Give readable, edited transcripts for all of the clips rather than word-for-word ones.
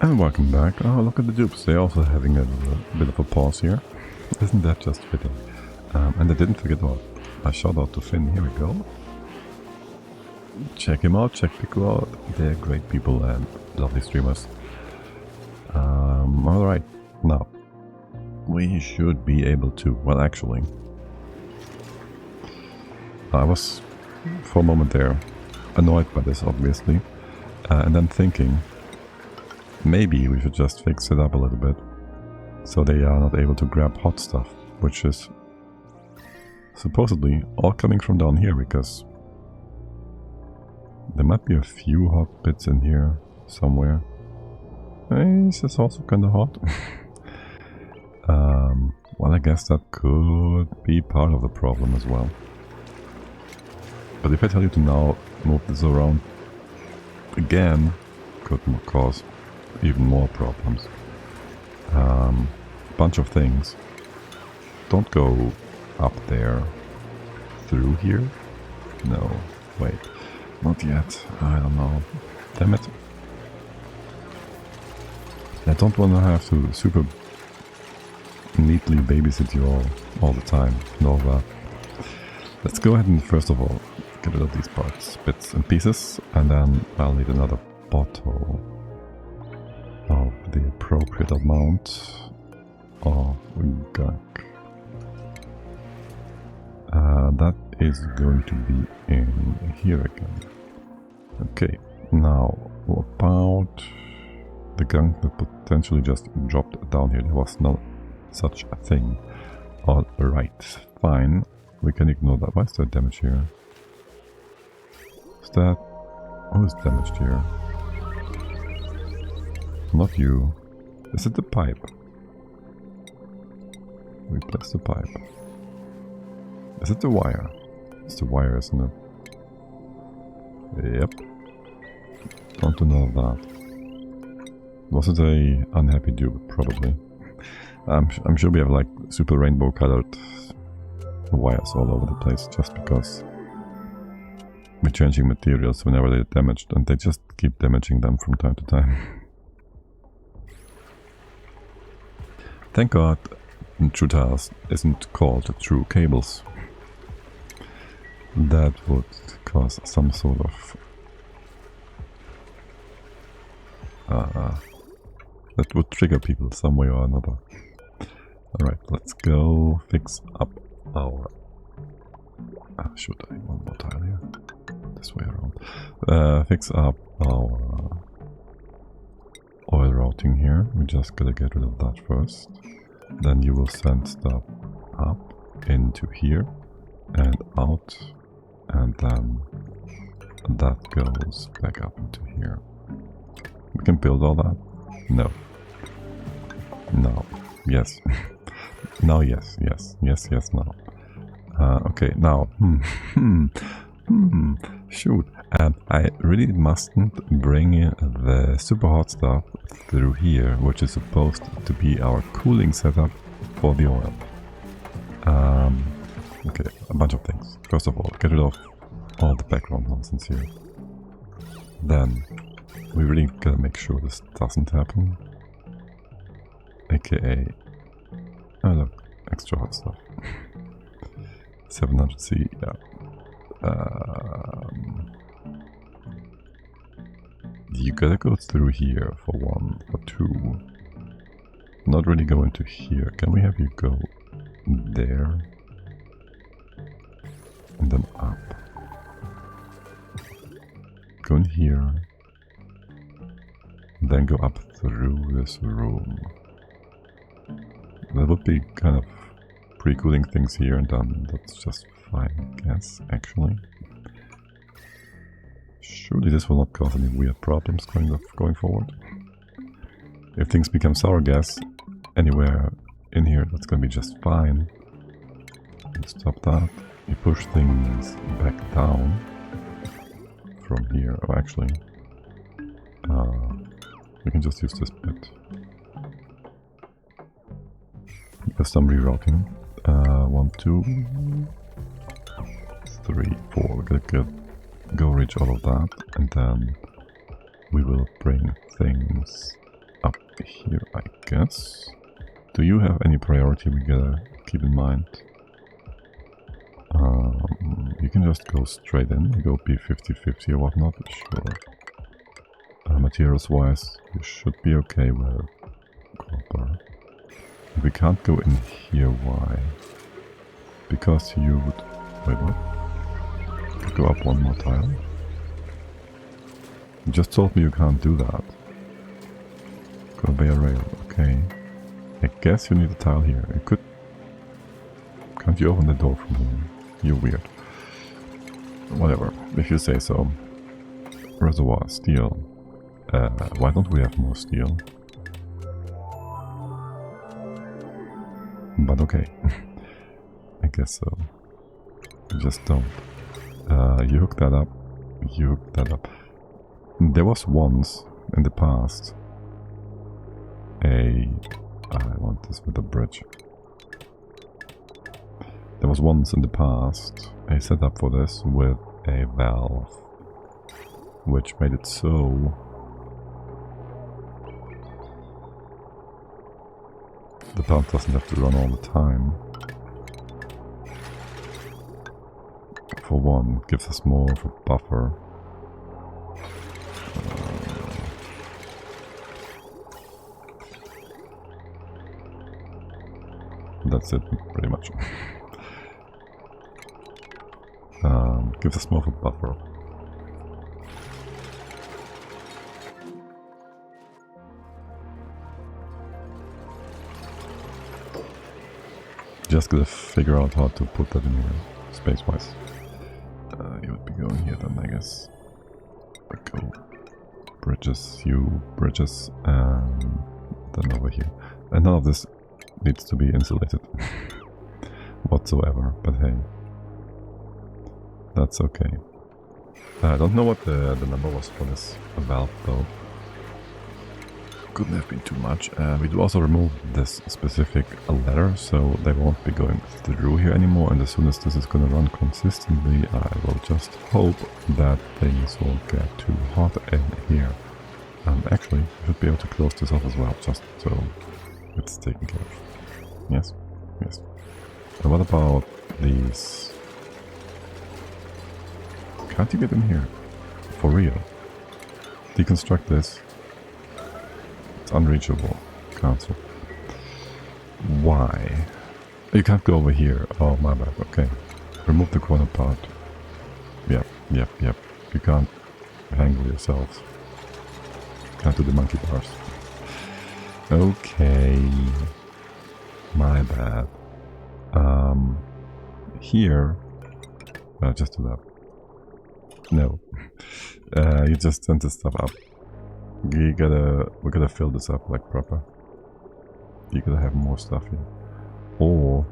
And welcome back. Oh, look at the dupes. They're also having a bit of a pause here. Isn't that just fitting? And I didn't forget what. A shout out to Finn. Here we go. Check him out. Check Pico out. They're great people and lovely streamers. Alright. Now, we should be able to... Well, actually... I was, for a moment there, annoyed by this, obviously. And then thinking... Maybe we should just fix it up a little bit, so they are not able to grab hot stuff, which is supposedly all coming from down here, because there might be a few hot bits in here somewhere. Hey, this is also kind of hot. Well, I guess that could be part of the problem as well. But if I tell you to now move this around again, could cause even more problems. Bunch of things. Don't go up there. Through here? No. Wait. Not yet. I don't know. Damn it. I don't want to have to super neatly babysit you all the time and all that. Let's go ahead and first of all get rid of these parts, bits and pieces, and then I'll need another bottle of the appropriate amount of gunk. That is going to be in here again. Okay, now what about the gunk that potentially just dropped down here? There was no such a thing. Alright, fine. We can ignore that. Why is there damage here? Is that... Who is damaged here? Not you. Is it the pipe? Replace the pipe. Is it the wire? It's the wire, isn't it? Yep. Don't know that. Was it a unhappy dude? Probably. I'm sure we have like super rainbow colored wires all over the place just because we're changing materials whenever they're damaged, and they just keep damaging them from time to time. Thank God true tiles isn't called true cables. That would cause some sort of... that would trigger people some way or another. Alright, let's go fix up our... should I? One more tile here. This way around. Fix up our oil routing here. We just gotta get rid of that first. Then you will send stuff up into here and out, and then that goes back up into here. We can build all that? No. No. Yes. Now yes. Yes. Yes. Yes. Now. Okay. Now. Shoot. And I really mustn't bring the super hot stuff through here, which is supposed to be our cooling setup for the oil. Okay, a bunch of things. First of all, get rid of all the background nonsense here. Then, we really gotta make sure this doesn't happen. AKA... Oh look, extra hot stuff. 700C, yeah. You gotta go through here for one, for two. Not really go into here. Can we have you go there? And then up. Go in here. Then go up through this room. That would be kind of pre-cooling things here, and then that's just fine, I guess, actually. Surely this will not cause any weird problems going forward. If things become sour gas anywhere in here, that's gonna be just fine. Stop that. You push things back down from here. Oh, actually, we can just use this bit. Because some rerouting. 1, 2, 3, 4. We're gonna go reach all of that, and then we will bring things up here, I guess. Do you have any priority we gotta keep in mind? You can just go straight in, go P50-50 or whatnot, sure. Materials wise, you should be okay with copper. We can't go in here, why? Because you would... Wait, what? Go up one more tile? You just told me you can't do that. Convey a rail, okay. I guess you need a tile here. You could... Can't you open the door from here? You're weird. Whatever, if you say so. Reservoir, steel. Why don't we have more steel? But okay. I guess so. You just don't. You hook that up. You hook that up. There was once, in the past, I want this with a bridge. There was once in the past a setup for this with a valve, which made it so the pump doesn't have to run all the time. For one, gives us more of a buffer. That's it, pretty much. Gives us more of a buffer. Just gotta figure out how to put that in here, space-wise. You would be going here then, I guess. Go. Bridges, you bridges, and then over here. And none of this needs to be insulated whatsoever, but hey, that's okay. I don't know what the number was for this valve though. Couldn't have been too much. We do also remove this specific ladder, so they won't be going through here anymore, and as soon as this is gonna run consistently, I will just hope that things won't get too hot in here. Actually, I should be able to close this off as well, just so it's taken care of. Yes, yes. And what about these? Can't you get in here? For real? Deconstruct this. It's unreachable. Cancel. Why? You can't go over here. Oh, my bad. Okay. Remove the corner part. Yep, yep, yep. You can't handle yourselves. Can't do the monkey bars. Okay. My bad. Here... just do that. No. You just send this stuff up. We gotta fill this up like proper. You gotta have more stuff here. Or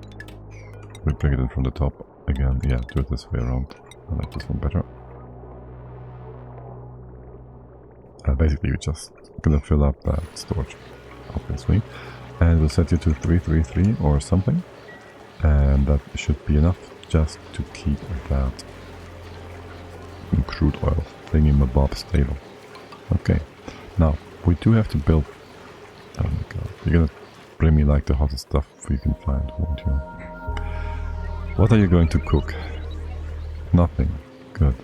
we bring it in from the top again. Yeah, do it this way around. I like this one better. Basically, you're just gonna fill up that storage, obviously. And we'll set you to 333 or something. And that should be enough just to keep that crude oil thingy-mabob stable. Okay, now we do have to build. Oh my god, you're gonna bring me like the hottest stuff you can find, won't you? What are you going to cook? Nothing. Good.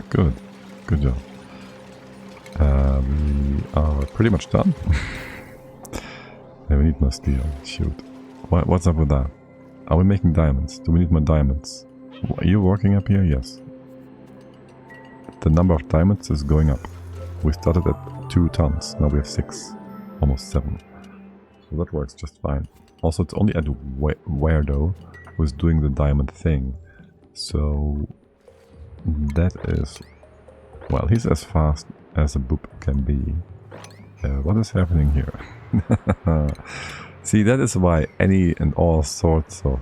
Good. Good job. We are pretty much done. Yeah, we need more steel. Shoot. What's up with that? Are we making diamonds? Do we need more diamonds? Are you working up here? Yes. The number of diamonds is going up. We started at 2 tons. Now we have 6. Almost 7. So that works just fine. Also, it's only at Weirdo who's doing the diamond thing. So that is... Well, he's as fast as a boop can be. What is happening here? See, that is why any and all sorts of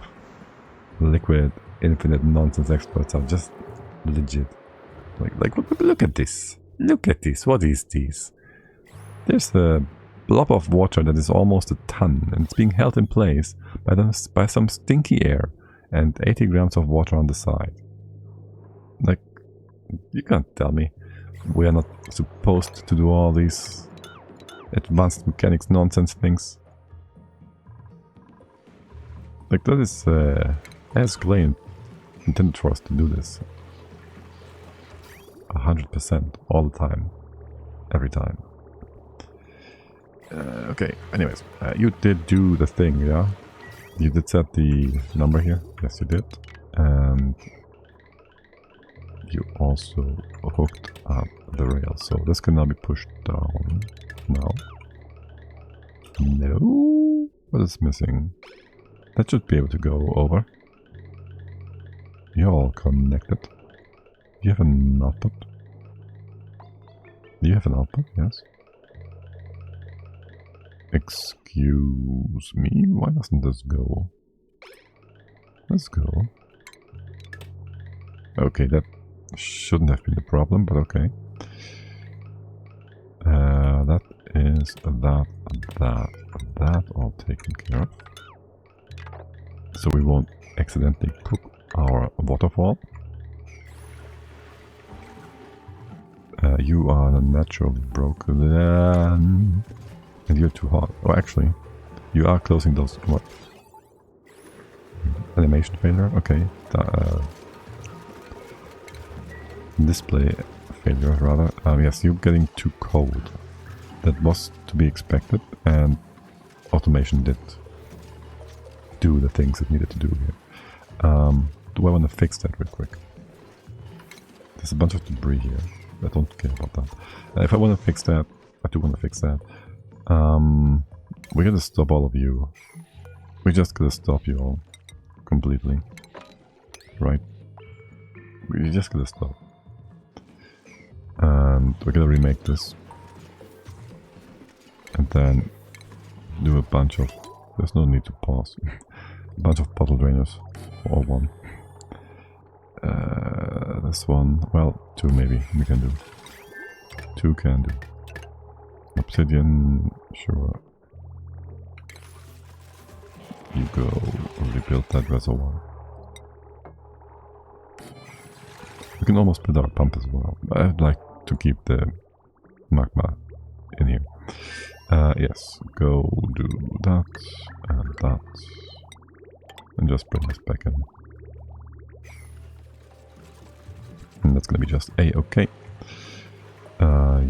liquid, infinite nonsense experts are just legit. Like look at this. Look at this. What is this? There's a blob of water that is almost a ton, and it's being held in place by some stinky air and 80 grams of water on the side. Like, you can't tell me we are not supposed to do all these advanced mechanics nonsense things. Like that is as Clay intended for us to do this. 100% all the time. Every time. Okay, anyways, you did do the thing, yeah? You did set the number here. Yes, you did. And you also hooked up the rail. So this can now be pushed down. Now. No. What is missing? That should be able to go over. You're all connected. You have an output. Do you have an output? Yes. Excuse me, why doesn't this go? Let's go. Okay, that shouldn't have been the problem, but okay. That is that all taken care of. So we won't accidentally cook our waterfall. You are naturally broken. And you're too hot. Oh, actually, you are closing those. What? Animation failure? Okay. Display failure, rather. Yes, you're getting too cold. That was to be expected, and automation did do the things it needed to do here. Do I want to fix that real quick? There's a bunch of debris here. I don't care about that. If I want to fix that, I do want to fix that. We're gonna stop all of you. We're just gonna stop you all completely. Right? We're just gonna stop. And we're gonna remake this. And then do a bunch of... There's no need to pause. A bunch of puddle drainers. Or one. This one... Well, two maybe we can do. Two can do. Obsidian, sure. You go rebuild that reservoir. We can almost build our pump as well. I'd like to keep the magma in here. Yes, go do that and that. And just bring this back in. And that's gonna be just A-okay.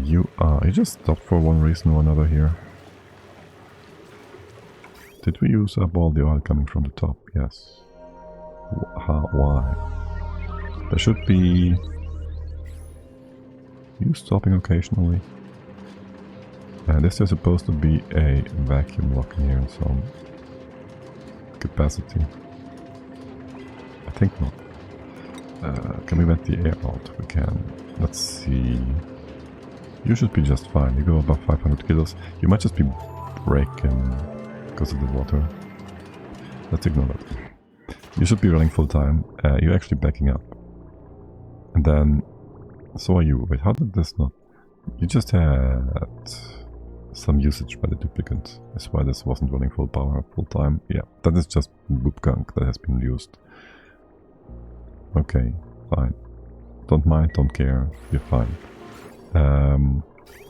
You just stopped for one reason or another here. Did we use up all the oil coming from the top? Yes. How? Why? There should be... You stopping occasionally. And is there supposed to be a vacuum lock in here in some capacity? I think not. Can we vent the air out? We can. Let's see. You should be just fine. You go above 500 kilos. You might just be breaking because of the water. Let's ignore that. You should be running full time. You're actually backing up. And then... So are you. Wait, how did this not... You just had some usage by the duplicant. That's why this wasn't running full power, full time. Yeah, that is just Gunk that has been used. Okay, fine. Don't mind, don't care. You're fine.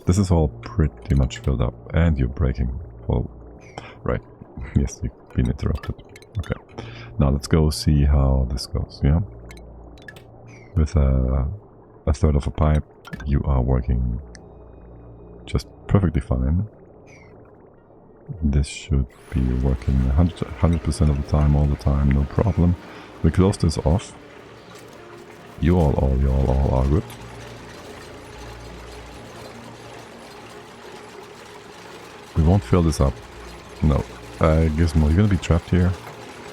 This is all pretty much filled up. And you're breaking. Well, right. Yes, you've been interrupted. Okay. Now let's go see how this goes, yeah? With a third of a pipe, you are working just perfectly fine. This should be working 100% of the time, all the time, no problem. We close this off. You all are good. We won't fill this up. No. Gizmo, you're gonna be trapped here.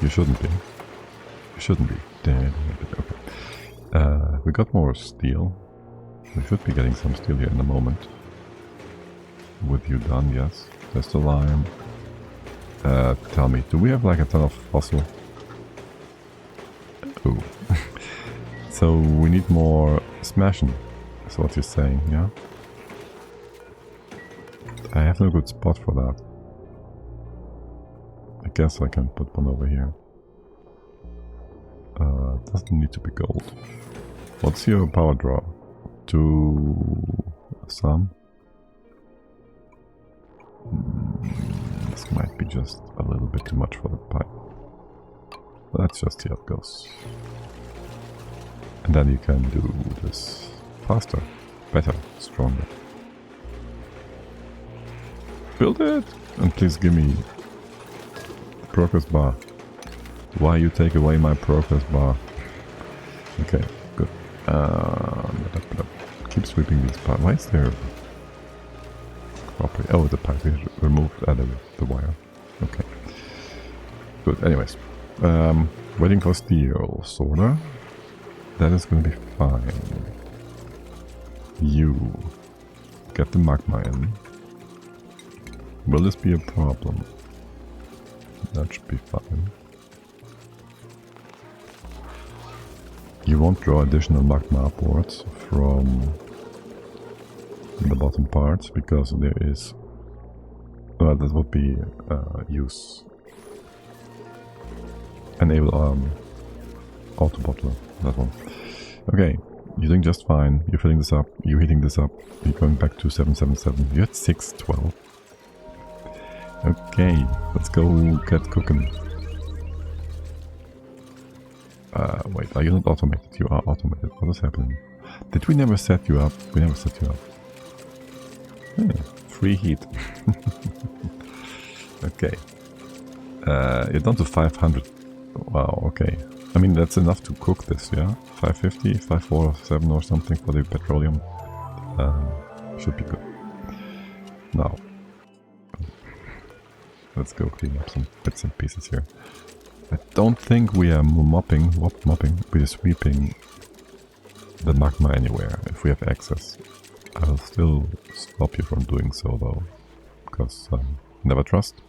You shouldn't be. You shouldn't be. Okay. We got more steel. We should be getting some steel here in a moment. With you done, yes. There's the lime. Tell me, do we have like a ton of fossil? Oh. So we need more smashing, is what you're saying, yeah? I have no good spot for that. I guess I can put one over here. Doesn't need to be gold. What's your power draw? To some? just a little bit too much for the pipe. But let's just see how it goes. And then you can do this faster, better, stronger. Build it! And please give me the progress bar. Why you take away my progress bar? Okay, good. Keep sweeping these parts. Why is there property? Oh, the pipe is removed. The wire. Okay. Good. Anyways, waiting for steel, sorta. That is gonna be fine. You get the magma in. Will this be a problem? That should be fine. You won't draw additional magma upwards from the bottom parts because there is... Well, that would be use. Enable auto bottler, that one. Okay, you're doing just fine. You're filling this up, you're heating this up. You're going back to 777. You're at 612. Okay, let's go get cooking. Wait, are you not automated? You are automated. What is happening? Did we never set you up? We never set you up. Yeah, free heat. Okay. You're down to 500. Wow, okay. I mean, that's enough to cook this, yeah? 550, 547 or something for the petroleum. Should be good. Now, let's go clean up some bits and pieces here. I don't think we are mopping, we are sweeping the magma anywhere if we have access. I'll still stop you from doing so though, because never trust.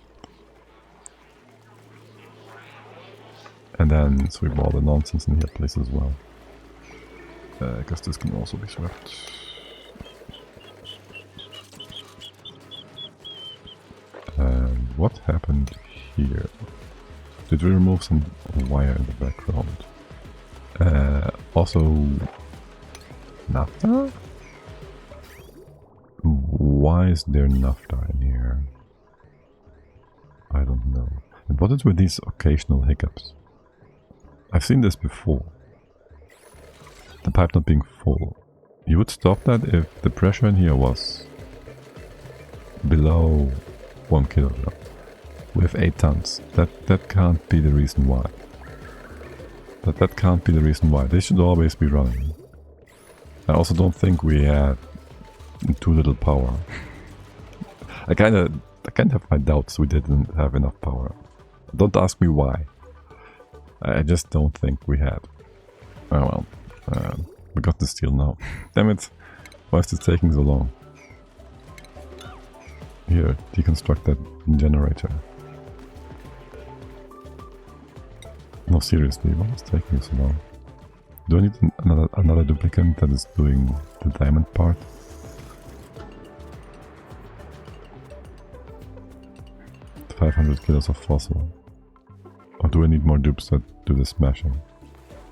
And then sweep all the nonsense in here place as well. Because this can also be swept. And what happened here? Did we remove some wire in the background? Also... naphtha? Why is there naphtha in here? I don't know. And what is with these occasional hiccups? I've seen this before. The pipe not being full. You would stop that if the pressure in here was below 1 kilogram. We have 8 tons. That can't be the reason why. That can't be the reason why. They should always be running. I also don't think we had too little power. I kind of have my doubts we didn't have enough power. Don't ask me why. I just don't think we had. Oh well. We got the steel now. Damn it. Why is this taking so long? Here, deconstruct that generator. No, seriously, why is it taking so long? Do I need another duplicant that is doing the diamond part? $500 kilos of fossil. Or do I need more dupes that do the smashing?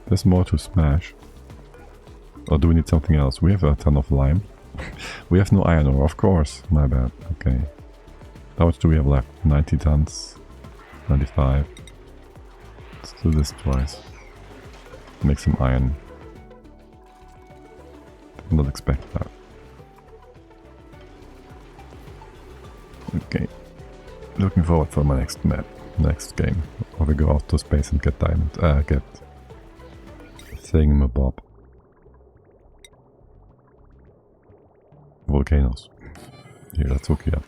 There's more to smash. Or do we need something else? We have a ton of lime. We have no iron ore, of course. My bad. Okay. How much do we have left? 90 tons. 95. Let's do this twice. Make some iron. Did not expect that. Okay. Looking forward for my next map. Next game. Or we go out to space and get diamond. Get thingamabob. Volcanoes. Here, let's hook you up.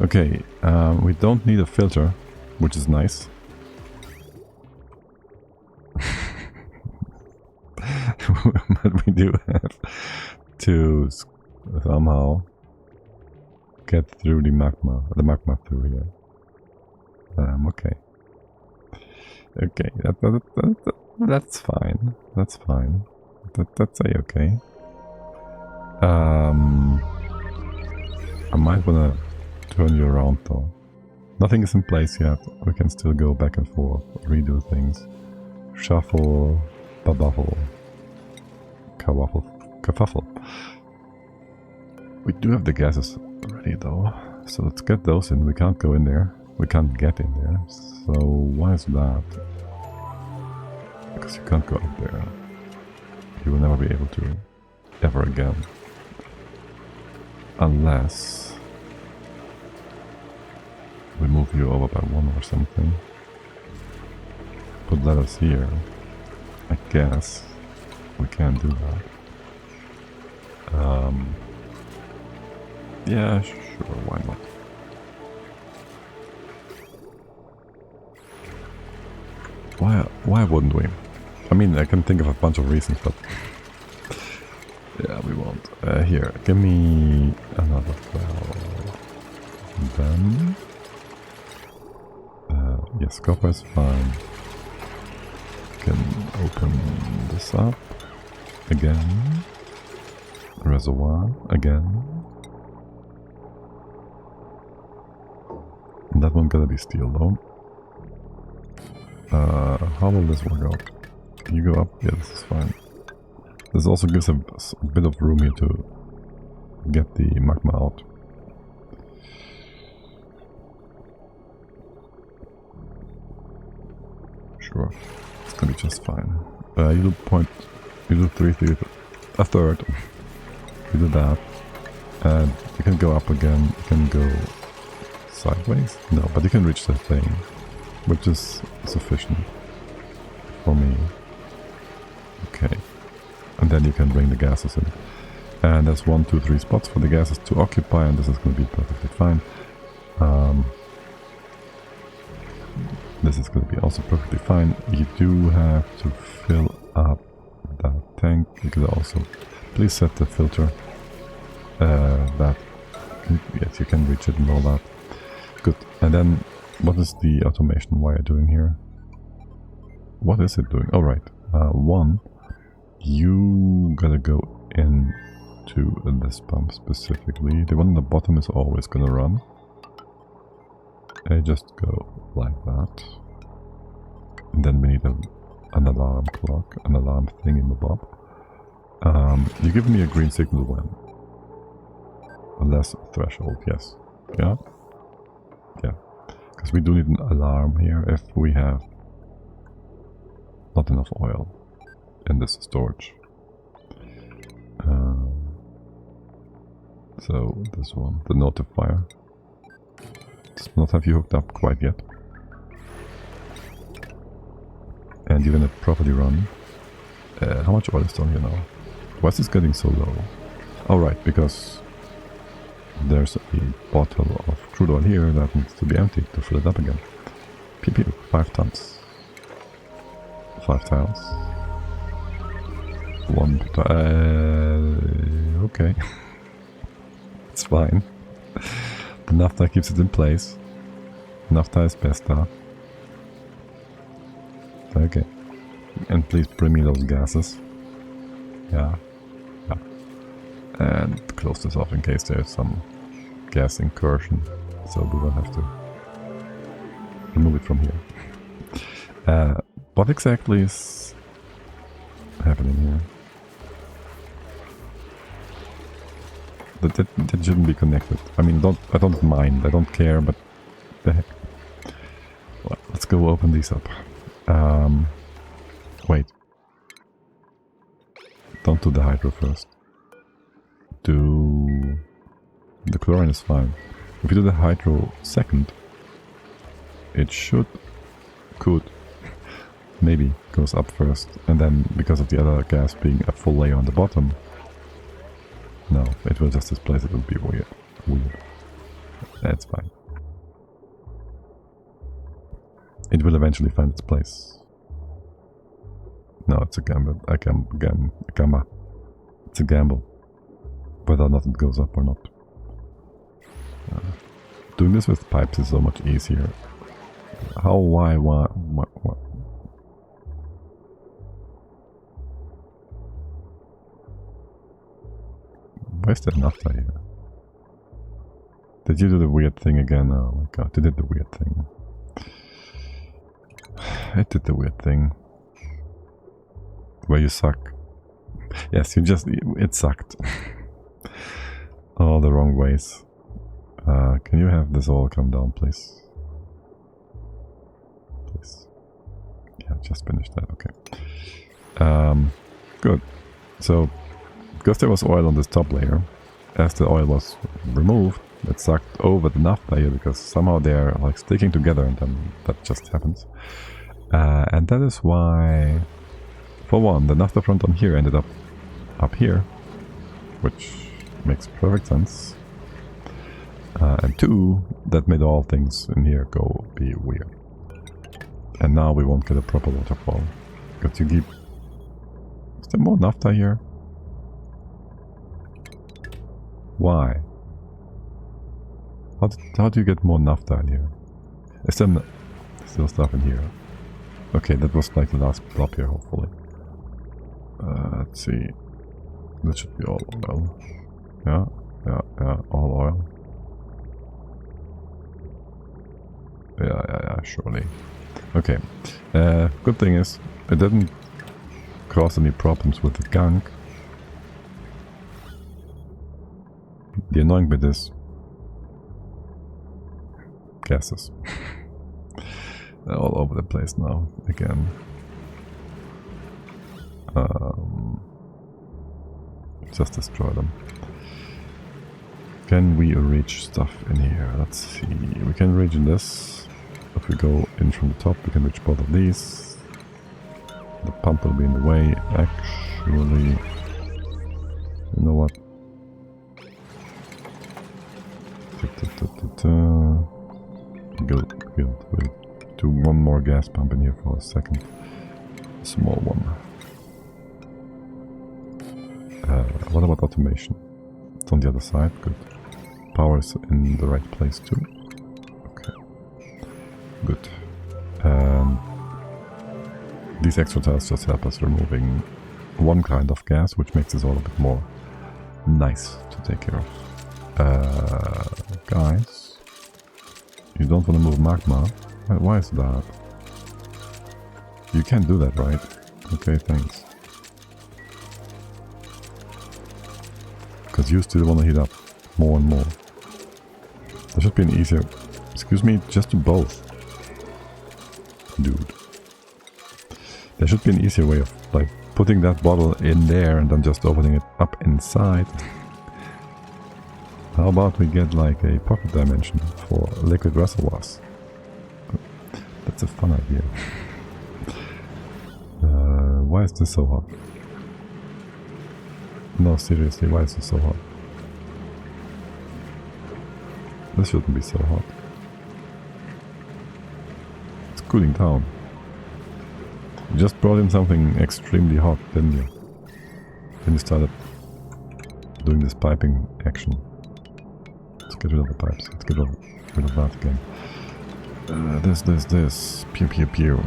Okay, we don't need a filter, which is nice. But we do have to somehow get through the magma through here. Okay. Okay, that's fine. That's fine. That's okay. I might wanna turn you around though. Nothing is in place yet. We can still go back and forth, redo things. Shuffle, babuffle, kawaffle, kafuffle. We do have the gases ready though, so let's get those in. We can't go in there. We can't get in there. So why is that? Because you can't go up there. You will never be able to ever again. Unless we move you over by 1 or something. Put letters here. I guess we can do that. Yeah, sure, why not? Why wouldn't we? I mean, I can think of a bunch of reasons, but yeah, we won't. Here, give me another 12. Then yes, copper is fine. Can open this up again. Reservoir again. And that one gotta be steel though. How will this work out? You go up? Yeah, this is fine. This also gives a bit of room here to get the magma out. Sure, it's gonna be just fine. You do 3, a third. You do that, and you can go up again. You can go sideways. No, but you can reach the thing, which is sufficient for me. Okay, and then you can bring the gases in. And there's 1, 2, 3 spots for the gases to occupy, and this is going to be perfectly fine. This is going to be also perfectly fine. You do have to fill up that tank. You could also please set the filter. Yes, you can reach it and all that. Good. And then, what is the automation wire doing here? What is it doing? Oh, right. 1, you gotta go into this pump specifically. The one on the bottom is always gonna run. Just go like that. And then we need an alarm clock, an alarm thing in the bob. You give me a green signal when? Less threshold, yes. Yeah? Yeah. Because we do need an alarm here if we have not enough oil in this storage. So this one, the notifier, does not have you hooked up quite yet. And you're gonna properly run. How much oil is on here now? Why is this getting so low? Oh right, because there's a bottle of crude oil here that needs to be emptied to fill it up again. Pew pew, 5 tons. 5 tiles. 1 okay. It's fine. The naphtha keeps it in place. Naphtha is besta. Okay. And please bring me those gases. Yeah. Yeah. And close this off in case there's some gas incursion. So we will have to remove it from here. What exactly is happening here? That shouldn't be connected. I mean, I don't mind. I don't care, but the heck. Well, let's go open these up. Wait. Don't do the hydro first. Do... The chlorine is fine. If you do the hydro second, it could, maybe goes up first, and then because of the other gas being a full layer on the bottom, no, it will just displace it. It will be weird. That's fine. It will eventually find its place. No, it's a gamble. Gamma. It's a gamble. Whether or not it goes up or not. Doing this with pipes is so much easier. How, why, what? Where's that naphtha here? Did you do the weird thing again? Oh my god, you did the weird thing. I did the weird thing. Where you suck. Yes, it sucked. All the wrong ways. Can you have this all come down, please? Yeah, just finished that, okay. Good. So, because there was oil on this top layer, as the oil was removed, it sucked over the naphtha here because somehow they're like sticking together and then that just happens. And that is why, for one, the naphtha front on here ended up here, which makes perfect sense. And two, that made all things in here go be weird. And now we won't get a proper waterfall. Because you keep... Is there more naphtha here? Why? How do you get more naphtha in here? Is there still stuff in here? Okay, that was like the last blob here, hopefully. Let's see. That should be all oil. Yeah, all oil. Yeah, surely. Okay. Good thing is, it didn't cause any problems with the gunk. The annoying bit is gases. They're all over the place now, again. Just destroy them. Can we reach stuff in here? Let's see. We can reach in this. If we go in from the top, we can reach both of these. The pump will be in the way. Actually, you know what? We'll do one more gas pump in here for a second. A small one. What about automation? It's on the other side. Good. Power is in the right place too. Okay. Good. These extra tiles just help us removing one kind of gas, which makes this all a bit more nice to take care of. Guys, you don't want to move magma. Why is that? You can't do that, right? Okay, thanks. Because you still want to heat up more and more. There should be an easier... Excuse me, just do both. Dude. There should be an easier way of, like, putting that bottle in there and then just opening it up inside. How about we get, like, a pocket dimension for liquid reservoirs? That's a fun idea. Why is this so hot? No, seriously, why is this so hot? This shouldn't be so hot. It's cooling down. You just brought in something extremely hot, didn't you? Then you started doing this piping action. Let's get rid of the pipes. Let's get rid of that again. This. Pew pew pew.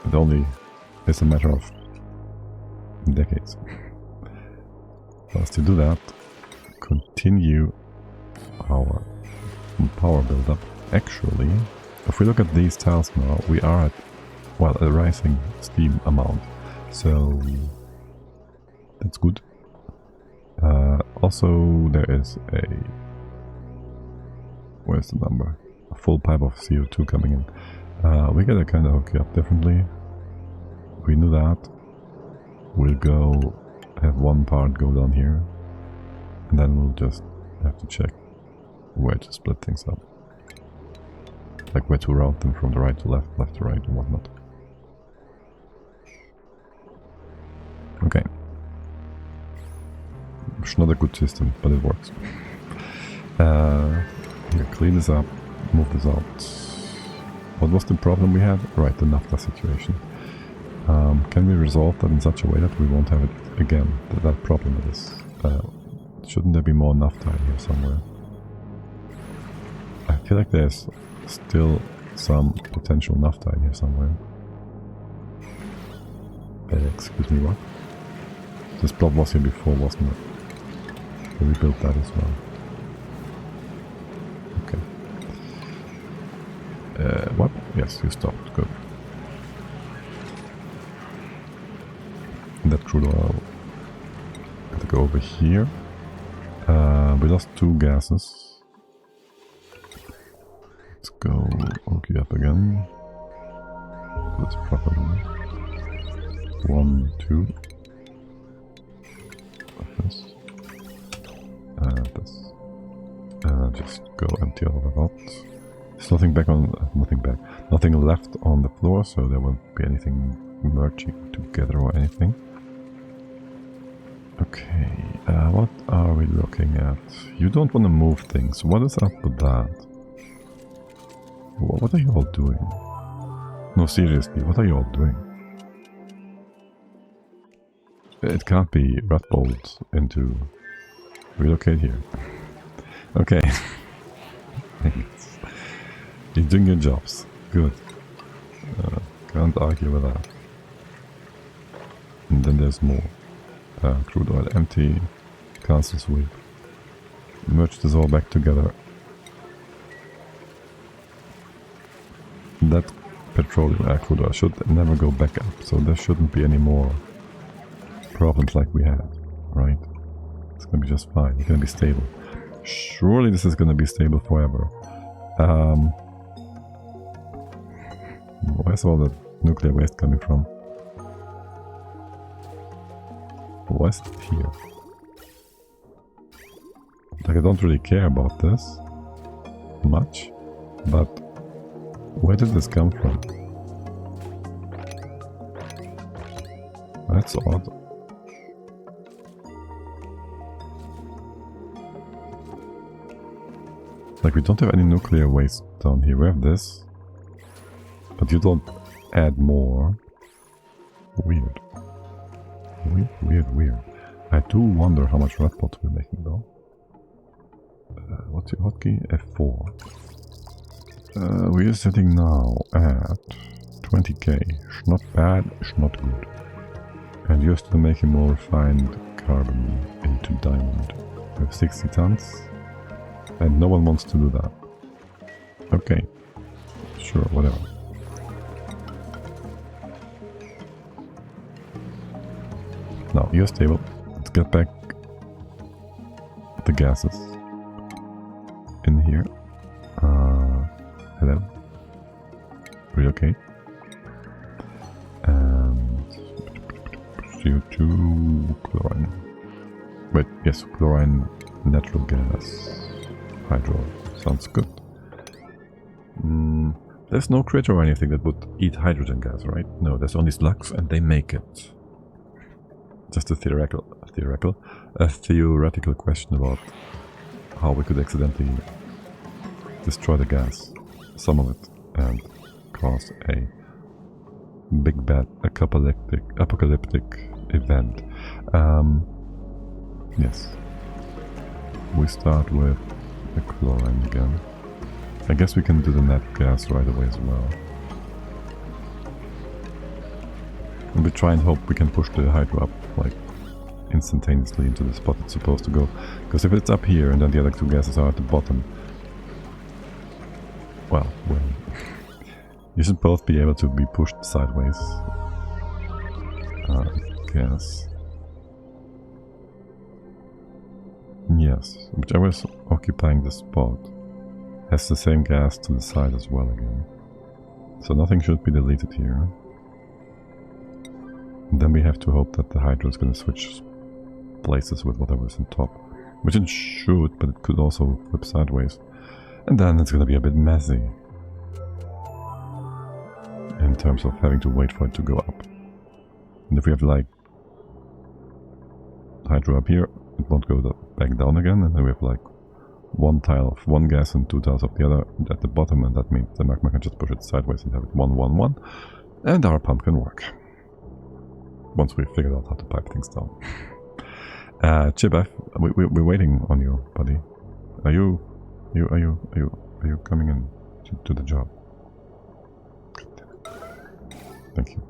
It only is a matter of decades. Whilst to do that, continue our power build-up. Actually, if we look at these tiles now, we are at, well, a rising steam amount. So that's good. Also, there is a... Where's the number? A full pipe of CO2 coming in. We gotta kind of hook it up differently. We knew that. We'll go have one part go down here. And then we'll just have to check where to split things up. Like where to route them from the right to left, left to right and whatnot. Okay. It's not a good system, but it works. Here, clean this up, move this out. What was the problem we had? Right, the naphtha situation. Can we resolve that in such a way that we won't have it again? That problem is. Shouldn't there be more naphtha in here somewhere? I feel like there's still some potential naphtha in here somewhere. Excuse me, what? This blob was here before, wasn't it? So we built that as well. Okay. What? Yes, you stopped. Good. That crude oil. Got to go over here. We lost 2 gases. Let's go hook you up again. Do it properly. 1, 2. This. This. Just go empty all of that. There's nothing back on, nothing left on the floor, so there won't be anything merging together or anything. Okay, what are we looking at? You don't want to move things. What is up with that? What are you all doing? No, seriously, what are you all doing? It can't be rat bolt into relocate here. Okay. You're doing your jobs. Good. Can't argue with that. And then there's more. Crude oil empty. Cancel sweep. Merge this all back together. That petroleum crude oil should never go back up, so there shouldn't be any more problems like we had, right? It's gonna be just fine. It's gonna be stable. Surely this is gonna be stable forever. Where's all the nuclear waste coming from? Why is it here? Like, I don't really care about this much, but where did this come from? That's odd. Like, we don't have any nuclear waste down here. We have this, but you don't add more. Weird. Weird. I do wonder how much red pots we're making though. What's your hotkey? F4. We are sitting now at 20k. It's not bad, it's not good. And you're still making more refined carbon into diamond. We have 60 tons. And no one wants to do that. Okay. Sure, whatever. Now, you're stable. Let's get back the gases in here. Hello. Relocate. And CO2 chlorine. Wait, yes, chlorine, natural gas, hydro. Sounds good. There's no critter or anything that would eat hydrogen gas, right? No, there's only slugs and they make it. Just a theoretical question about how we could accidentally destroy the gas, some of it, and cause a big bad apocalyptic event. Yes. We start with the chlorine again. I guess we can do the net gas right away as well. And we try and hope we can push the hydro up, like, instantaneously into the spot it's supposed to go. Because if it's up here and then the other two gases are at the bottom, well, you should both be able to be pushed sideways. I guess. Yes, whichever is occupying the spot has the same gas to the side as well again. So nothing should be deleted here. And then we have to hope that the hydro is going to switch places with whatever's on top. Which it should, but it could also flip sideways. And then it's going to be a bit messy. In terms of having to wait for it to go up. And if we have like hydro up here, it won't go back down again. And then we have like one tile of one gas and two tiles of the other at the bottom. And that means the magma can just push it sideways and have it 1, 1, 1. And our pump can work. Once we figured out how to pipe things down. Chip, we're waiting on you, buddy. Are you coming in to the job? Thank you.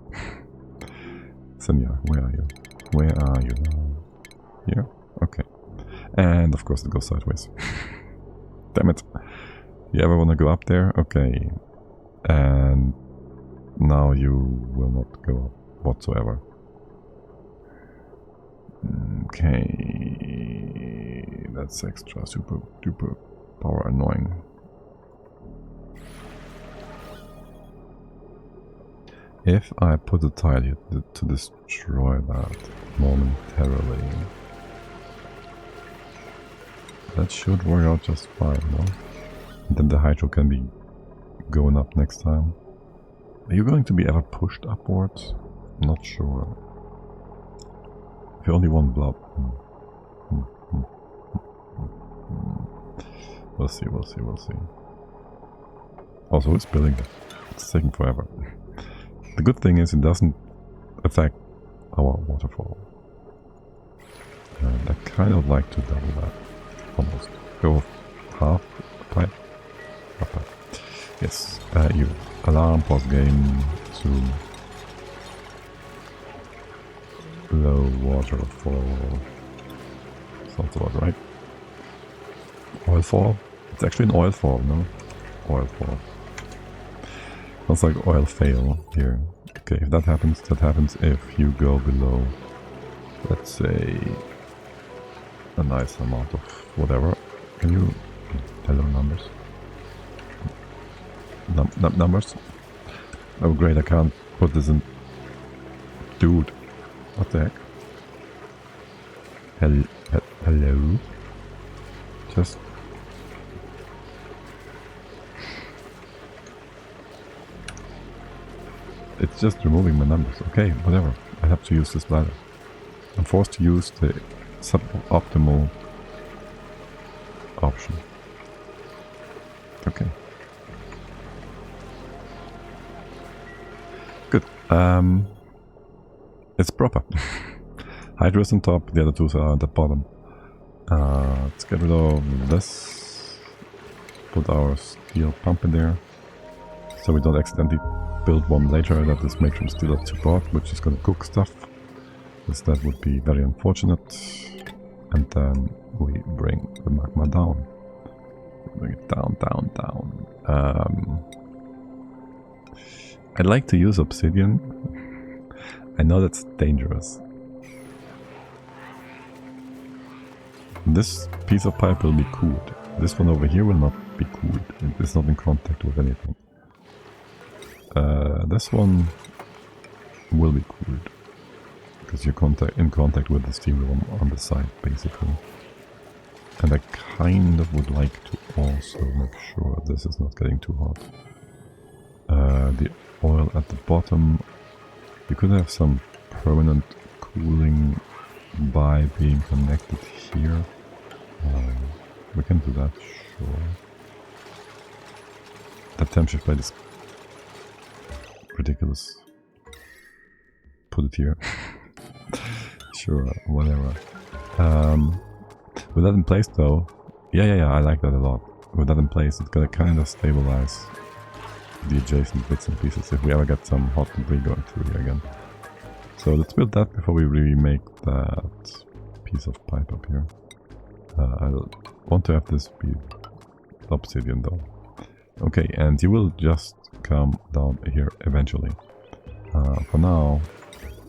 Senya, where are you? Where are you now? Here? Okay. And of course it goes sideways. Damn it. You ever want to go up there? Okay. And now you will not go up whatsoever. Okay, that's extra super duper power annoying. If I put a tile here to destroy that momentarily, that should work out just fine, no? And then the hydro can be going up next time. Are you going to be ever pushed upwards? Not sure. If you only want blob. We'll see, we'll see, we'll see. Also, who's building it? It's taking forever. The good thing is it doesn't affect our waterfall. And I kind of like to double that. Almost. Go half pipe. Half pipe. Yes. You. Alarm, pause game, zoom. Low waterfall. Sounds about right. Oil fall? It's actually an oil fall, no? Oil fall. Sounds like oil fail here. Okay, if that happens if you go below, let's say, a nice amount of whatever. Can you... hello, numbers. Numbers? Oh great, I can't put this in... Dude, what the heck? Hello? Just... It's just removing my numbers. Okay, whatever. I have to use this ladder. I'm forced to use the suboptimal option. Okay. Good. It's proper. Hydro is on top, the other two are at the bottom. Let's get rid of this. Put our steel pump in there. So we don't accidentally build one later that is made from steel at support, which is gonna cook stuff. Because that would be very unfortunate. And then we bring the magma down. Bring it down, down, down. I'd like to use obsidian. I know that's dangerous. This piece of pipe will be cooled. This one over here will not be cooled. It is not in contact with anything. This one will be cooled. Because you're in contact with the steel on the side, basically. And I kind of would like to also make sure this is not getting too hot. The oil at the bottom, you could have some permanent cooling by being connected here. We can do that, sure. That temp shift plate is ridiculous. Put it here. Sure, whatever. With that in place though, yeah, I like that a lot. With that in place, it's gonna kind of stabilize the adjacent bits and pieces if we ever get some hot debris going through here again. So let's build that before we really make that piece of pipe up here. I want to have this be obsidian though. Okay, and you will just come down here eventually. For now,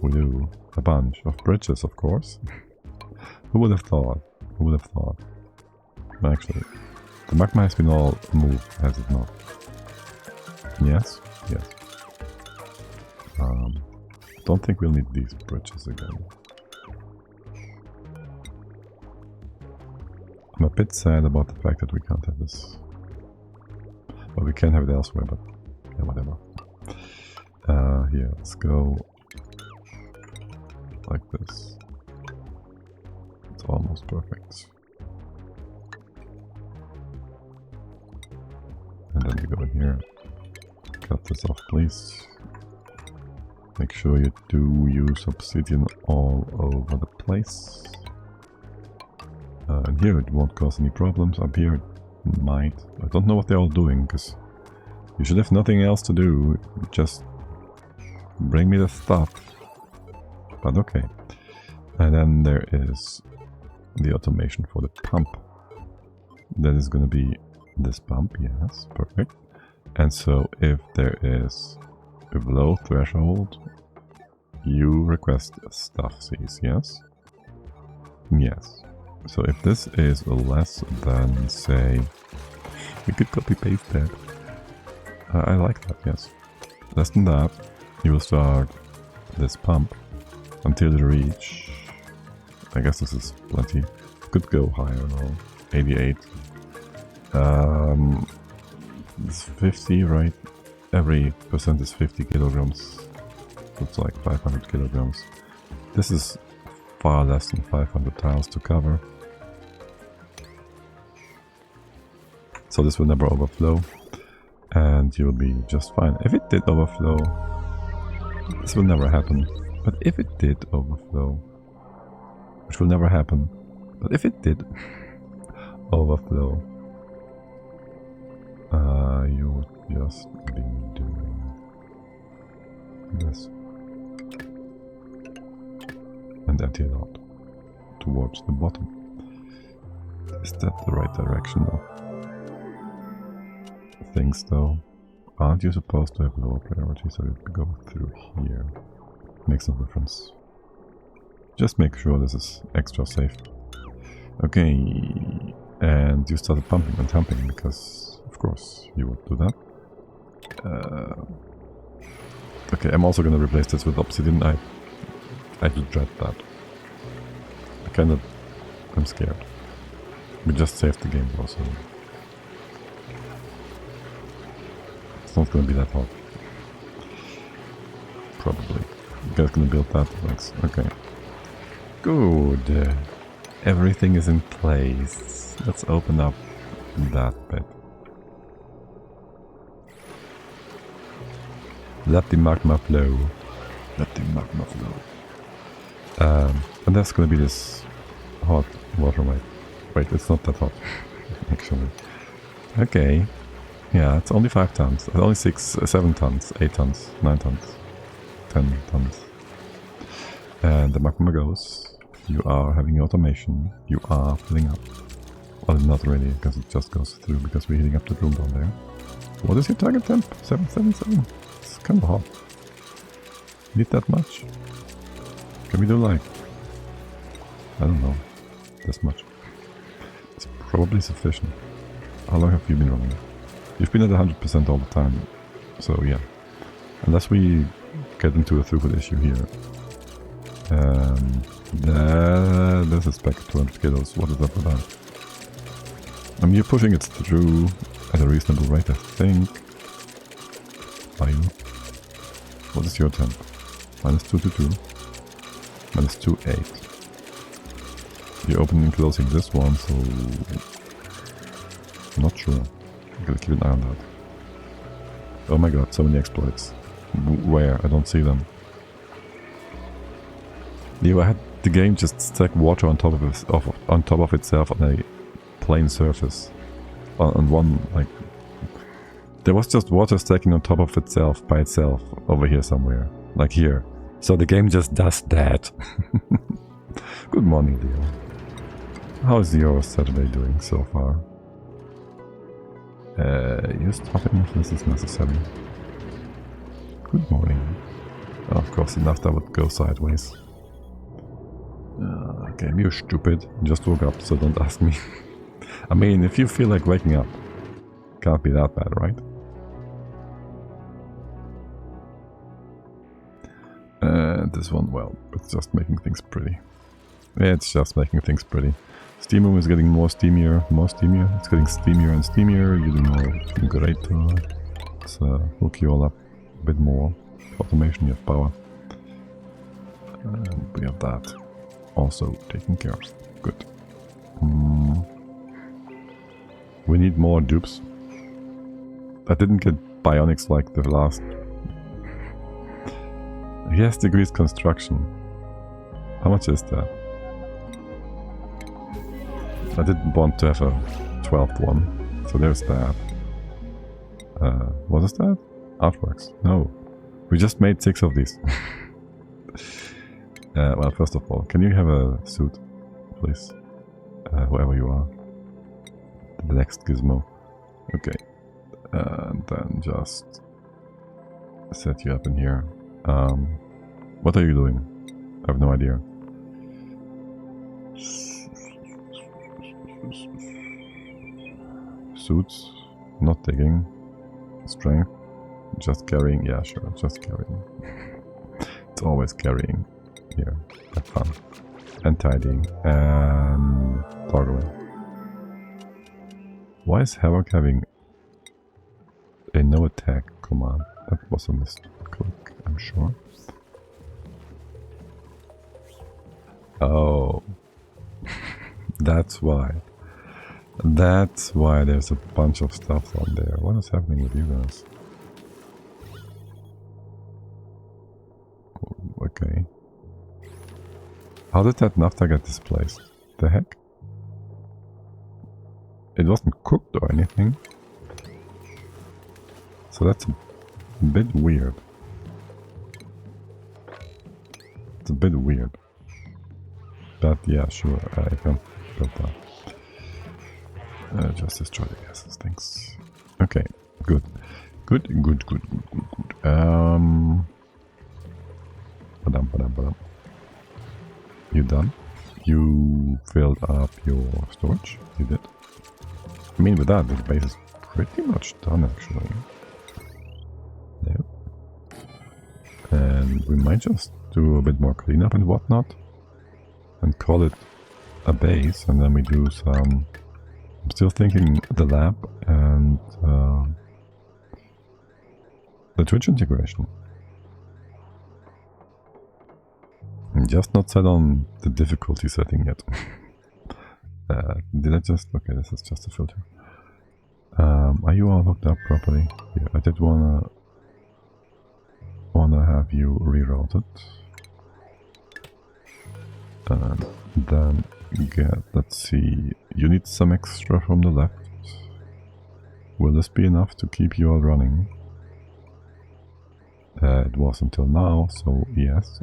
we do a bunch of bridges, of course. Who would have thought? Who would have thought? Actually, the magma has been all moved, has it not? Yes? Yes. Don't think we'll need these bridges again. I'm a bit sad about the fact that we can't have this. Well, we can have it elsewhere, but yeah, whatever. Here, let's go like this. It's almost perfect. And then you go in here. Cut this off, please. Make sure you do use obsidian all over the place. And here it won't cause any problems. Up here it might. I don't know what they're all doing, because you should have nothing else to do. Just bring me the stuff. But okay. And then there is the automation for the pump. That is going to be this pump. Yes, perfect. And so if there is a below threshold, you request stuff cease, yes? Yes. So if this is less than, say, we could copy paste that. I like that, yes. Less than that, you will start this pump until you reach, I guess this is plenty, could go higher though, 88. It's 50, right? Every percent is 50 kilograms, so it's like 500 kilograms. This is far less than 500 tiles to cover. So this will never overflow, and you'll be just fine. If it did overflow, this will never happen. But if it did overflow, which will never happen, but if it did overflow, you would just be doing this. And empty it out towards the bottom. Is that the right direction of things though? Aren't you supposed to have lower priority, so you go through here? Makes no difference. Just make sure this is extra safe. Okay, and you started pumping and humping because of course you would do that. Okay, I'm also gonna replace this with obsidian. I do dread that. I'm scared. We just saved the game though, so it's not gonna be that hard. Probably. You guys gonna build that? Thanks. Okay. Good. Everything is in place. Let's open up that bit. Let the magma flow. Let the magma flow. And that's gonna be this hot water, right? Wait, it's not that hot, actually. Okay. Yeah, it's only 5 tons. It's only 7 tons, 8 tons, 9 tons, 10 tons. And the magma goes. You are having automation. You are filling up. Well, not really, because it just goes through, because we're heating up the room down there. What is your target temp? 777. It's kind of hot. Need that much? Can we do like, I don't know, this much? It's probably sufficient. How long have you been running? You've been at 100% all the time, so yeah. Unless we get into a throughput issue here. This is back at 200 kilos. What is up with that? I mean, you're pushing it through at a reasonable rate, I think. Are you? What is your temp? -222. -28. You're opening and closing this one, so I'm not sure. I'm gonna keep an eye on that. Oh my god, so many exploits. Where? I don't see them. Yeah, I had the game just stack water on top of itself on a plain surface. On one, like, there was just water stacking on top of itself by itself over here somewhere, like here. So the game just does that. Good morning, Leo. How's your Saturday doing so far? You stopping if this is necessary. Good morning. Oh, of course, enough that would go sideways. Game, you're stupid. Just woke up, so don't ask me. I mean, if you feel like waking up, can't be that bad, right? This one, well, it's just making things pretty. Yeah, it's just making things pretty. Steam room is getting more steamier. It's getting steamier and steamier. You're doing more great. Let's hook you all up a bit more. Automation, you have power. And we have that also taken care of. Good. We need more dupes. I didn't get bionics like the last. Yes, degrees construction. How much is that? I didn't want to have a 12th one, so there's that. What is that? Artworks. No. We just made 6 of these. Well, first of all, can you have a suit, please? Whoever you are. The next gizmo. Okay. And then just set you up in here. What are you doing? I have no idea. Suits, not digging. Strength. Just carrying? Yeah, sure, just carrying. It's always carrying here. Have fun. And tidying. And toggling. Why is Havoc having a no attack command? That was a misclick, I'm sure. Oh. That's why. That's why there's a bunch of stuff on there. What is happening with you guys? Okay. How did that naphtha get displaced? The heck? It wasn't cooked or anything. So that's a bit weird. It's a bit weird. But yeah, sure, I can build that. Just destroy the gases, thanks. Okay, good. Good. Ba-dum. You done? You filled up your storage? You did? I mean, with that, the base is pretty much done, actually. There. And we might just do a bit more cleanup and whatnot. And call it a base, and then we do some... I'm still thinking the lab and the Twitch integration. I'm just not set on the difficulty setting yet. Did I just... Okay, this is just a filter. Are you all hooked up properly? Yeah, I did wanna have you rerouted. And then get, let's see, you need some extra from the left. Will this be enough to keep you all running? It was until now, so yes.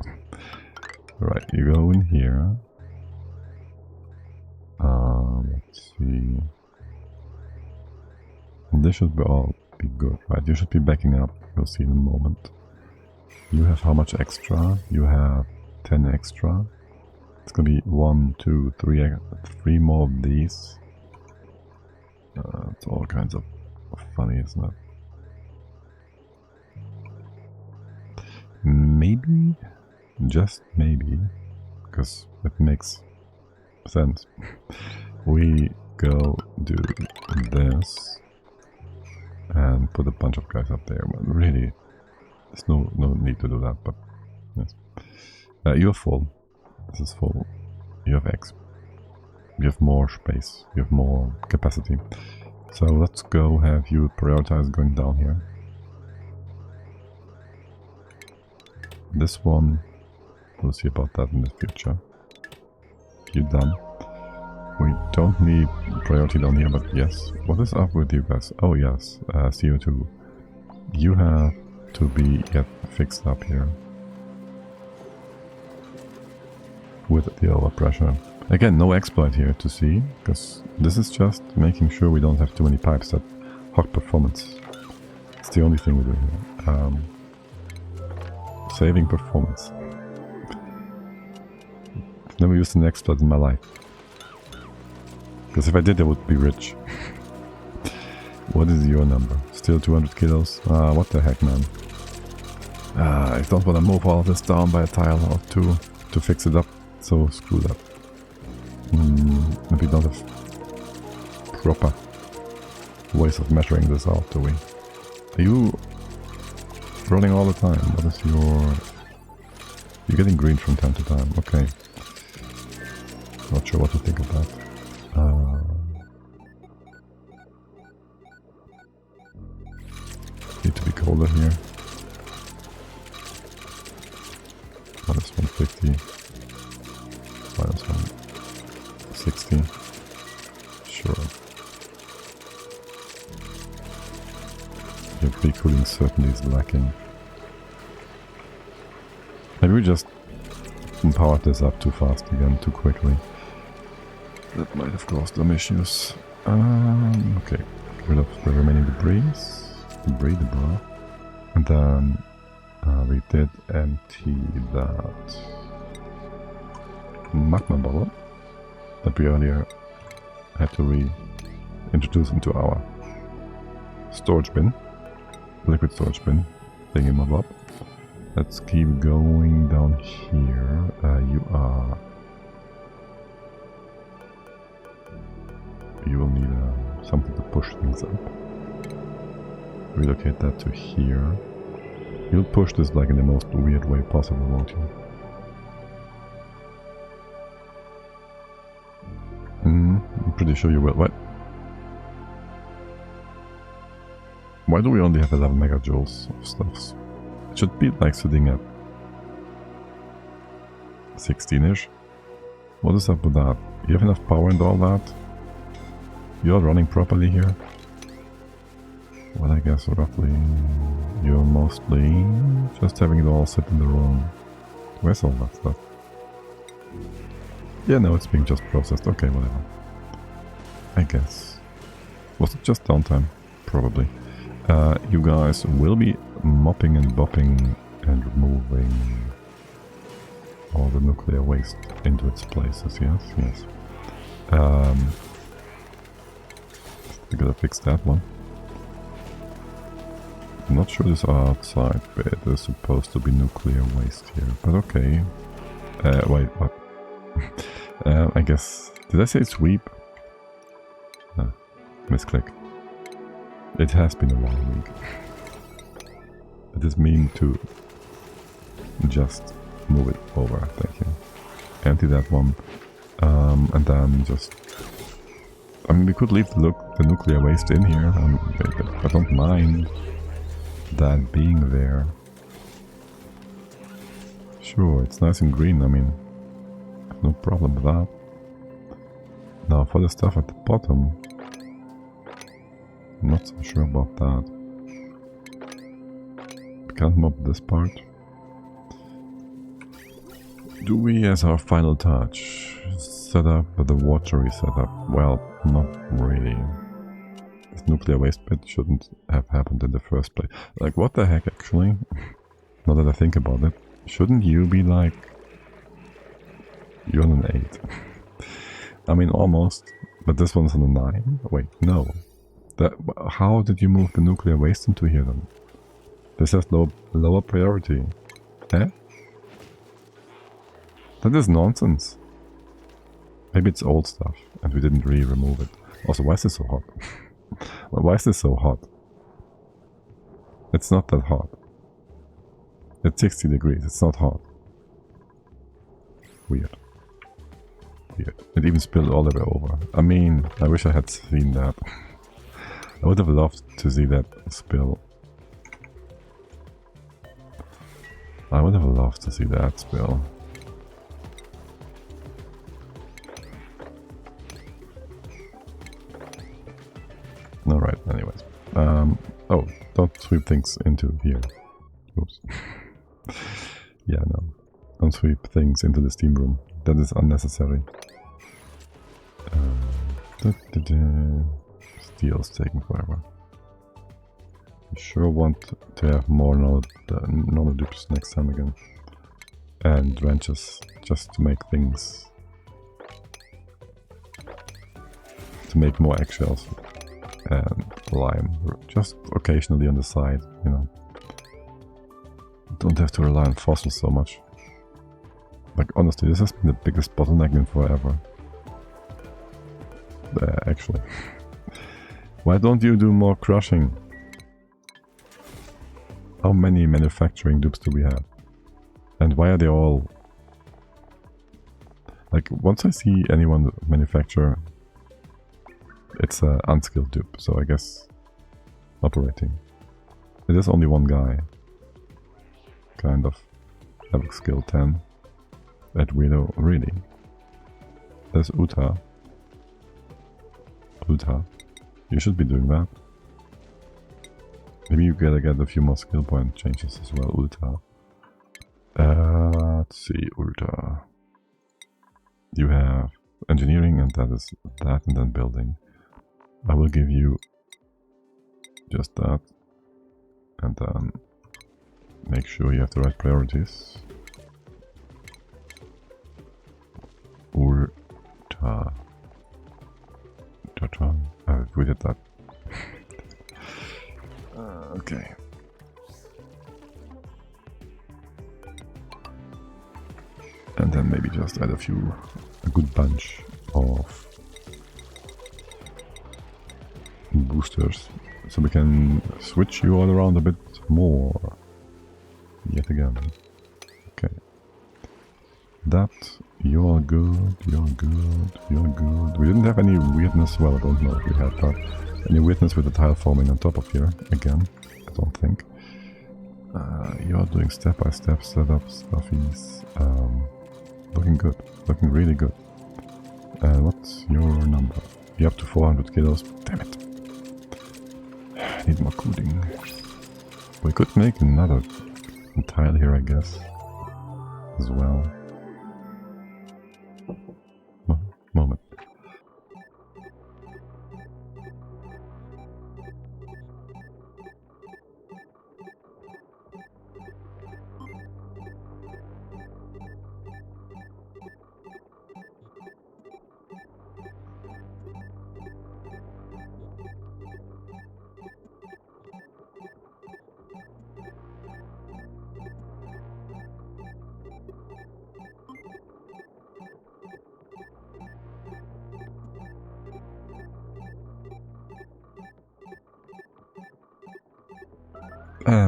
Right, you go in here. Let's see. And this should all be good, right? You should be backing up, you'll see in a moment. You have how much extra? You have 10 extra. It's gonna be 1, 2, 3 more of these. It's all kinds of funny, isn't it? Maybe, just maybe, because it makes sense. We go do this and put a bunch of guys up there. But really, there's no need to do that. But yes, you're full. This is full. You have X. You have more space. You have more capacity. So let's go have you prioritize going down here. This one, we'll see about that in the future. You're done. We don't need priority down here, but yes. What is up with you guys? Oh yes, CO2. You have to get fixed up here. With the overpressure. Again, no exploit here to see, because this is just making sure we don't have too many pipes that hog performance. It's the only thing we do here. Saving performance. I've never used an exploit in my life. Because if I did, I would be rich. What is your number? Still 200 kilos? What the heck, man. I don't want to move all of this down by a tile or two to fix it up. So screw that. Maybe not have proper ways of measuring this out, do we? Are you rolling all the time? What is your... You're getting green from time to time, okay. Not sure what to think of that. Need to be colder here. Minus 150. Minus 160. Sure. Your pre-cooling certainly is lacking. Maybe we just powered this up too fast again, too quickly. That might have caused some issues. Okay, get rid of the remaining debris. Debris. And then we did empty that magma bubble that we earlier had to reintroduce into our storage bin. liquid storage bin. Bring him up. Let's keep going down here. You will need something to push things up. Relocate that to here. You'll push this like in the most weird way possible, won't you? I'm pretty sure you will. What? Why do we only have 11 megajoules of stuffs? It should be like sitting at 16-ish. What is up with that? You have enough power and all that? You're running properly here? Well, I guess roughly you're mostly just having it all sit in the room. Where's all that stuff? Yeah, no, it's being just processed. Okay, whatever. I guess. Was it just downtime? Probably. You guys will be mopping and bopping and removing all the nuclear waste into its places, yes? Yes. We gotta fix that one. I'm not sure this outside bit is supposed to be nuclear waste here, but okay. Wait, what? I guess... Did I say sweep? No. Misclick. It has been a long week. It is mean to just move it over, thank you. Empty that one. And then just... I mean, we could leave the nuclear waste in here. I don't mind that being there. Sure, it's nice and green, I mean, no problem with that. Now for the stuff at the bottom, I'm not so sure about that. We can't mop this part. Do we, as our final touch, set up the watery setup? Well, not really. This nuclear waste bit shouldn't have happened in the first place. Like, what the heck, actually? Now that I think about it, shouldn't you be like... You're on an 8. I mean, almost, but this one's on a 9. Wait, no. How did you move the nuclear waste into here then? This has lower priority. Eh? That is nonsense. Maybe it's old stuff and we didn't remove it. Also, why is this so hot? Why is this so hot? It's not that hot. It's 60 degrees, it's not hot. Weird. Weird. It even spilled all the way over. I mean, I wish I had seen that. I would have loved to see that spill. I would have loved to see that spill. Alright, anyways. Oh, don't sweep things into here. Oops. Yeah, no. Don't sweep things into the steam room. That is unnecessary. Steel's taking forever. I sure want to have more normal dupes next time again. And wrenches, just to make things... to make more eggshells. And lime, just occasionally on the side, you know. Don't have to rely on fossils so much. Like, honestly, this has been the biggest bottleneck in forever. Actually. Why don't you do more crushing? How many manufacturing dupes do we have? And why are they all... Like, once I see anyone manufacture... It's an unskilled dupe, so I guess operating. It is only one guy. Kind of. Level skill 10. At Weirdo, really. There's Uta. Uta. You should be doing that. Maybe you gotta get a few more skill point changes as well, Ulta. Let's see, Ulta. You have engineering, and that is that, and then building. I will give you just that, and then make sure you have the right priorities. Ulta. We did that. Okay. then maybe just add a good bunch of boosters, so we can switch you all around a bit more. Yet again. Okay. That, you're good, you're good, you're good. We didn't have any weirdness, well, I don't know if we had that. Any weirdness with the tile forming on top of here, again, I don't think. You're doing step-by-step setups, stuffies. Looking good, looking really good. What's your number? You're up to 400 kilos, damn it. I need more cooling. We could make another tile here, I guess, as well. Moment.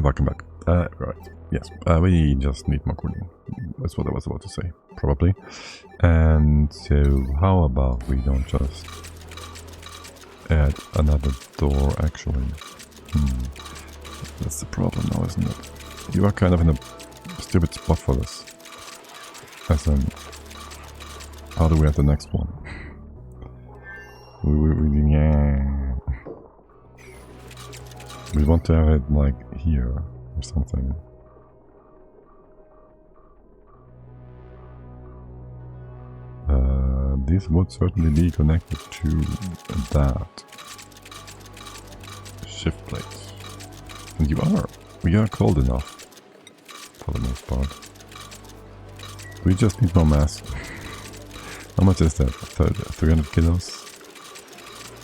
Welcome back. Right. Yes, we just need more cooling. That's what I was about to say, probably. And so, how about we don't just add another door, actually? That's the problem now, isn't it? You are kind of in a stupid spot for this. As in, how do we have the next one? Yeah. We want to have it like here or something. This would certainly be connected to that shift plate. And we are cold enough for the most part. We just need more mass. How much is that? 300 kilos?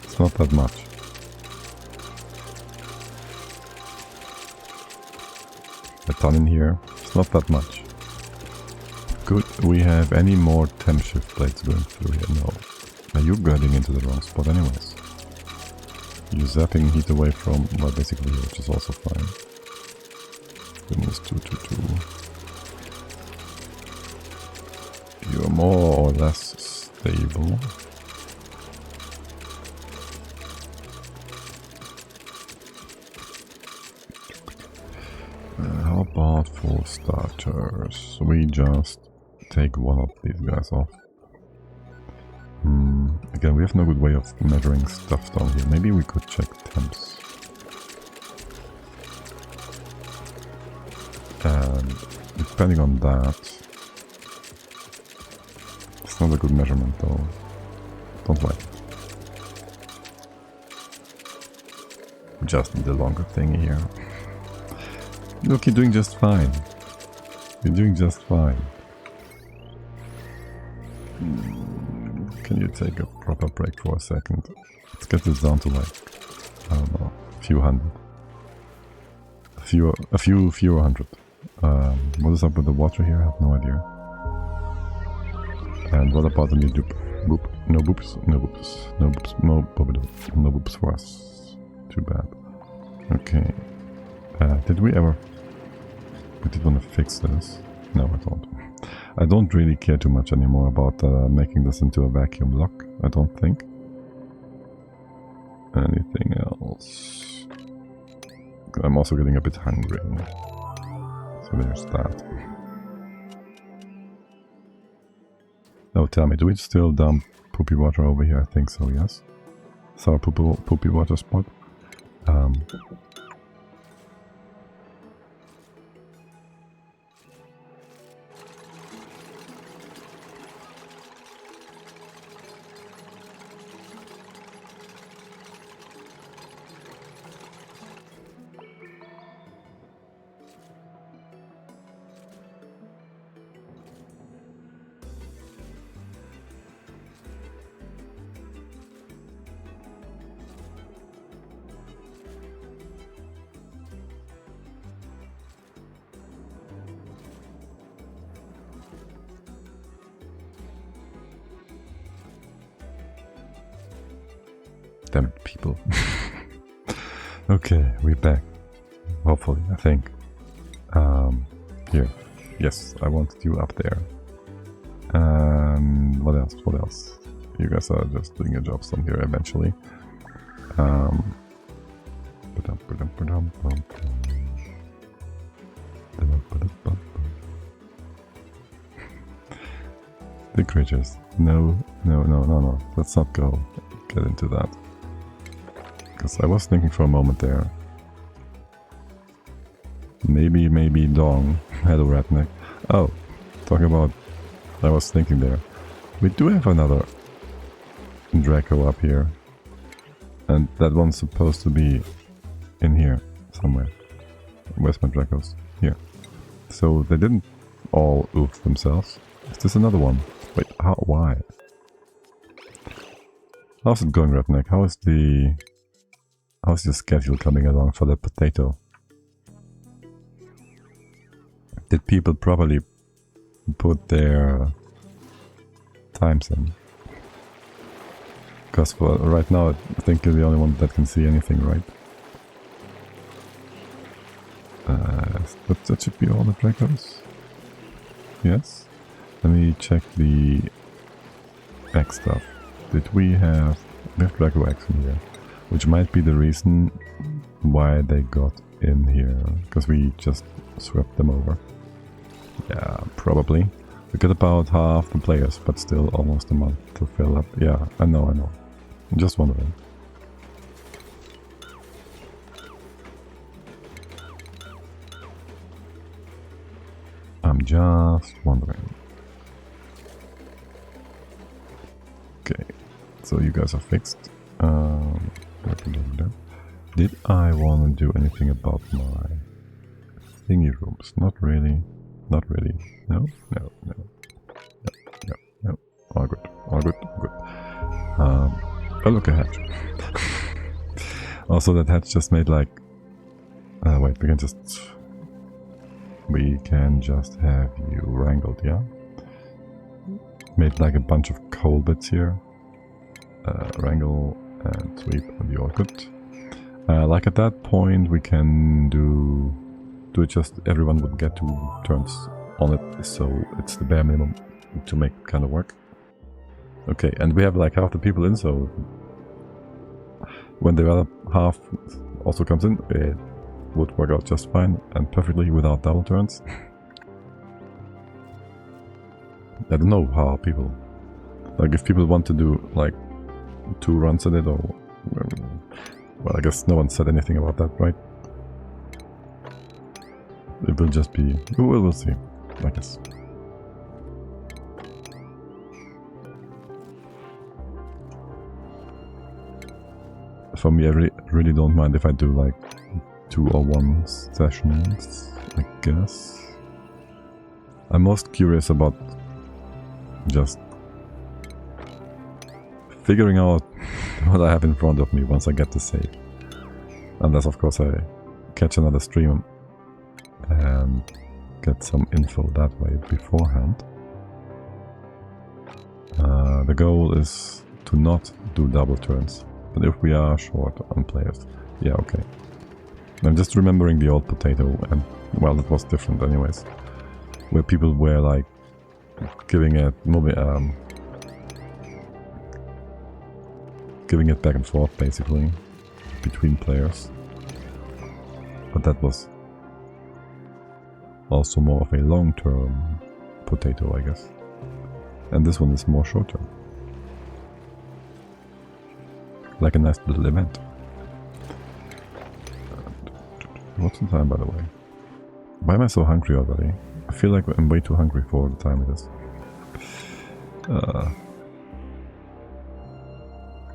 It's not that much. A ton in here. It's not that much. Could we have any more temp shift plates going through here? No. Now you're getting into the wrong spot anyways. You're zapping heat away from, well, basically here, which is also fine. Goodness, 2, 2, 2. You're more or less stable. How about for starters? We just take one of these guys off. Again, we have no good way of measuring stuff down here. Maybe we could check temps. And depending on that, it's not a good measurement though. Don't like it. We just need a longer thing here. Look, you're doing just fine. You're doing just fine. Can you take a proper break for a second? Let's get this down to like, I don't know, a few hundred. A few hundred. What is up with the water here? I have no idea. And what about the new dupe? Boop. No boops. No boops. No boops. No boops for us. Too bad. Okay. Did we ever... We did want to fix this. No, I don't. I don't really care too much anymore about making this into a vacuum lock, I don't think. Anything else? I'm also getting a bit hungry. So there's that. Oh, tell me, do we still dump poopy water over here? I think so, yes. It's our poopy water spot. Damn it, people. Okay, we're back. Hopefully, I think. Here. Yes, I wanted you up there. What else? What else? You guys are just doing your jobs on here eventually. The creatures. No. Let's not get into that. Because I was thinking for a moment there. Maybe Dong. Hello, Ratneck. Oh, talking about... I was thinking there. We do have another Draco up here. And that one's supposed to be in here somewhere. Where's my Dracos? Here. So they didn't all oof themselves. Is this another one? Wait, how? Why? How's it going, Redneck? How's your schedule coming along for the potato? Did people properly put their times in? Because for right now, I think you're the only one that can see anything, right? But that should be all the Dracos. Yes. Let me check the X stuff. Did we have Draco X in here? Which might be the reason why they got in here. Because we just swept them over. Yeah, probably. We got about half the players, but still almost a month to fill up. Yeah, I know. I'm just wondering. I'm just wondering. Okay, so you guys are fixed. Did I want to do anything about my thingy rooms? Not really. Not really. No. All good. Oh, look, a hatch. Also, that hatch just made like... wait, we can just have you wrangled, yeah? Made like a bunch of coal bits here. Wrangle and sweep and you're good. Like at that point we can do it just everyone would get 2 turns on it, so it's the bare minimum to make it kind of work. Okay, and we have like half the people in, so when the other half also comes in, it would work out just fine and perfectly without double turns. I don't know how people, like if people want to do like 2 runs at it, or well, I guess no one said anything about that, right? It will just be, we'll see, I guess. For me, I really don't mind if I do like 2 or 1 sessions, I guess. I'm most curious about just figuring out what I have in front of me once I get to save. Unless of course I catch another stream and get some info that way beforehand. The goal is to not do double turns, but if we are short on players, yeah, okay. I'm just remembering the old potato, and well, it was different anyways, where people were like giving it back and forth basically between players, but that was also more of a long-term potato, I guess, and this one is more short-term, like a nice little event. What's the time, by the way? Why am I so hungry already? I feel like I'm way too hungry for the time it is.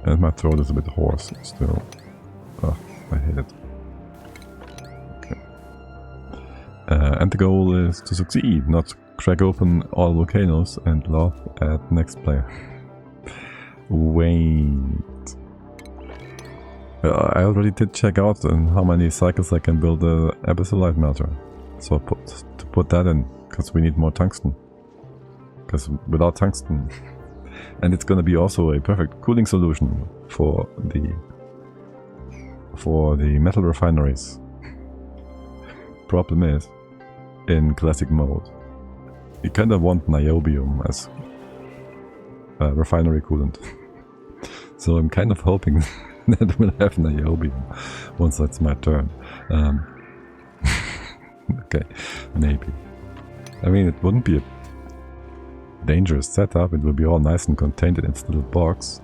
And my throat is a bit hoarse still. I hate it. Okay. And the goal is to succeed, not crack open all volcanoes and laugh at next player. Wait. I already did check out on how many cycles I can build a abyssal melter. So to put that in, because we need more tungsten. Because without tungsten, And it's gonna be also a perfect cooling solution for the metal refineries. Problem is, in classic mode, you kind of want niobium as refinery coolant. So I'm kind of hoping that we'll have niobium once it's my turn. Okay, maybe. I mean, it wouldn't be a dangerous setup. It will be all nice and contained in its little box.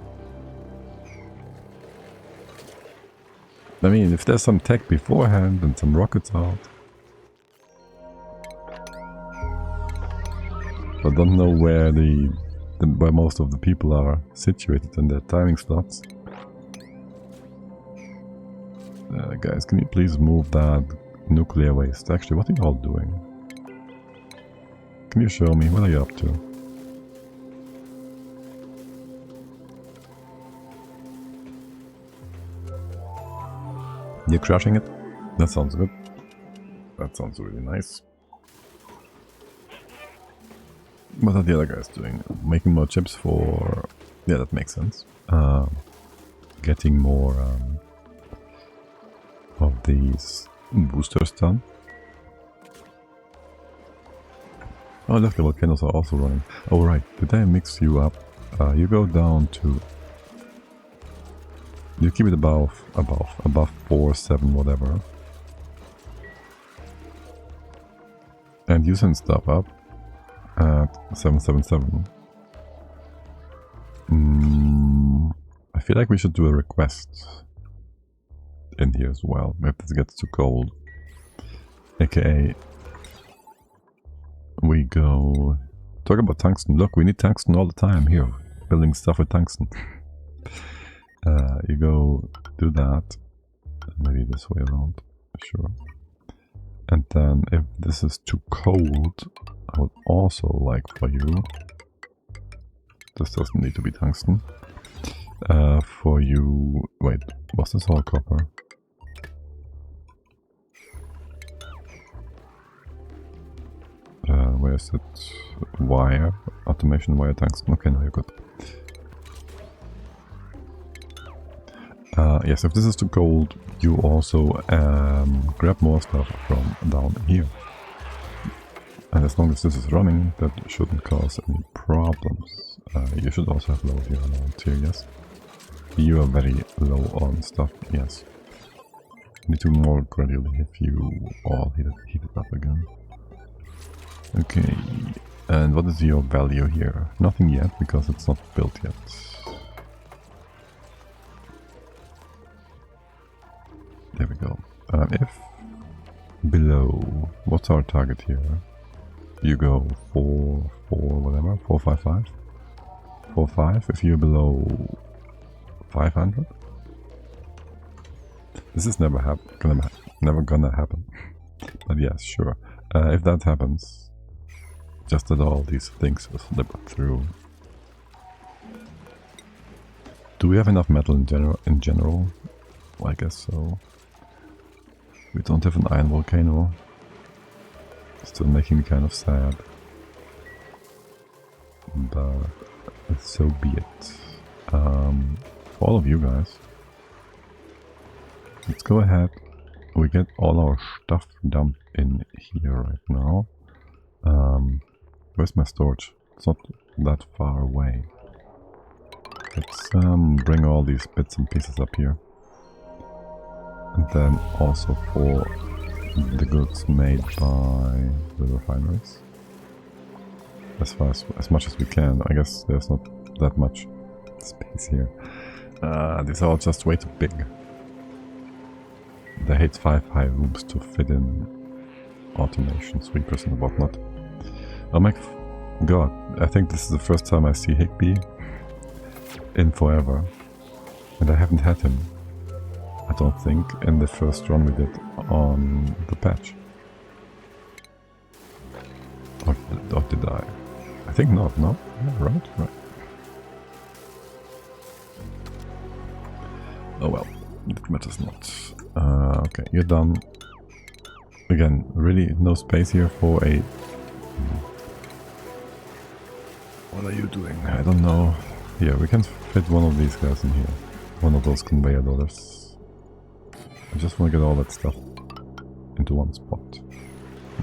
I mean, if there's some tech beforehand and some rockets out. I don't know where where most of the people are situated in their timing slots. Guys, can you please move that nuclear waste? Actually, what are you all doing? Can you show me? What are you up to? You're crushing it? That sounds good. That sounds really nice. What are the other guys doing? Making more chips for... Yeah, that makes sense. Getting more of these boosters done. Oh, look, the volcanoes are also running. Oh, right. Did I mix you up? You go down to... You keep it above 4, 7, whatever. And you send stuff up at 777. I feel like we should do a request in here as well, if this gets too cold. AKA, we go... Talk about tungsten. Look, we need tungsten all the time here. Building stuff with tungsten. You go do that. Maybe this way around. Sure. And then if this is too cold, I would also like for you... This doesn't need to be tungsten. For you... Wait, was this all copper? Where is it? Wire? Automation wire tungsten. Okay, now you're good. Yes, if this is too cold, you also grab more stuff from down here. And as long as this is running, that shouldn't cause any problems. You should also have low here around here, yes? You are very low on stuff, yes. Need to more gradually if you all heat it up again. Okay, and what is your value here? Nothing yet, because it's not built yet. There we go. If below, what's our target here? You go 4, 4, whatever, 455? 45 if you're below 500? This is never gonna happen. But yes, sure. If that happens, just that all these things slip through. Do we have enough metal in general? Well, I guess so. We don't have an iron volcano. Still making me kind of sad. But so be it. For all of you guys, let's go ahead. We get all our stuff dumped in here right now. Where's my storage? It's not that far away. Let's bring all these bits and pieces up here. And then also for the goods made by the refineries. As much as we can. I guess there's not that much space here. These are all just way too big. They hate 5 high rooms to fit in automation, sweepers and whatnot. Oh my god, I think this is the first time I see Higby in forever. And I haven't had him, I don't think, in the first run we did on the patch. Or did I? I think not, no? Yeah, right. Oh well, that matters not. Okay, you're done. Again, really no space here for a... What are you doing? I don't know. Yeah, we can fit one of these guys in here. One of those conveyor dollars. I just want to get all that stuff into one spot.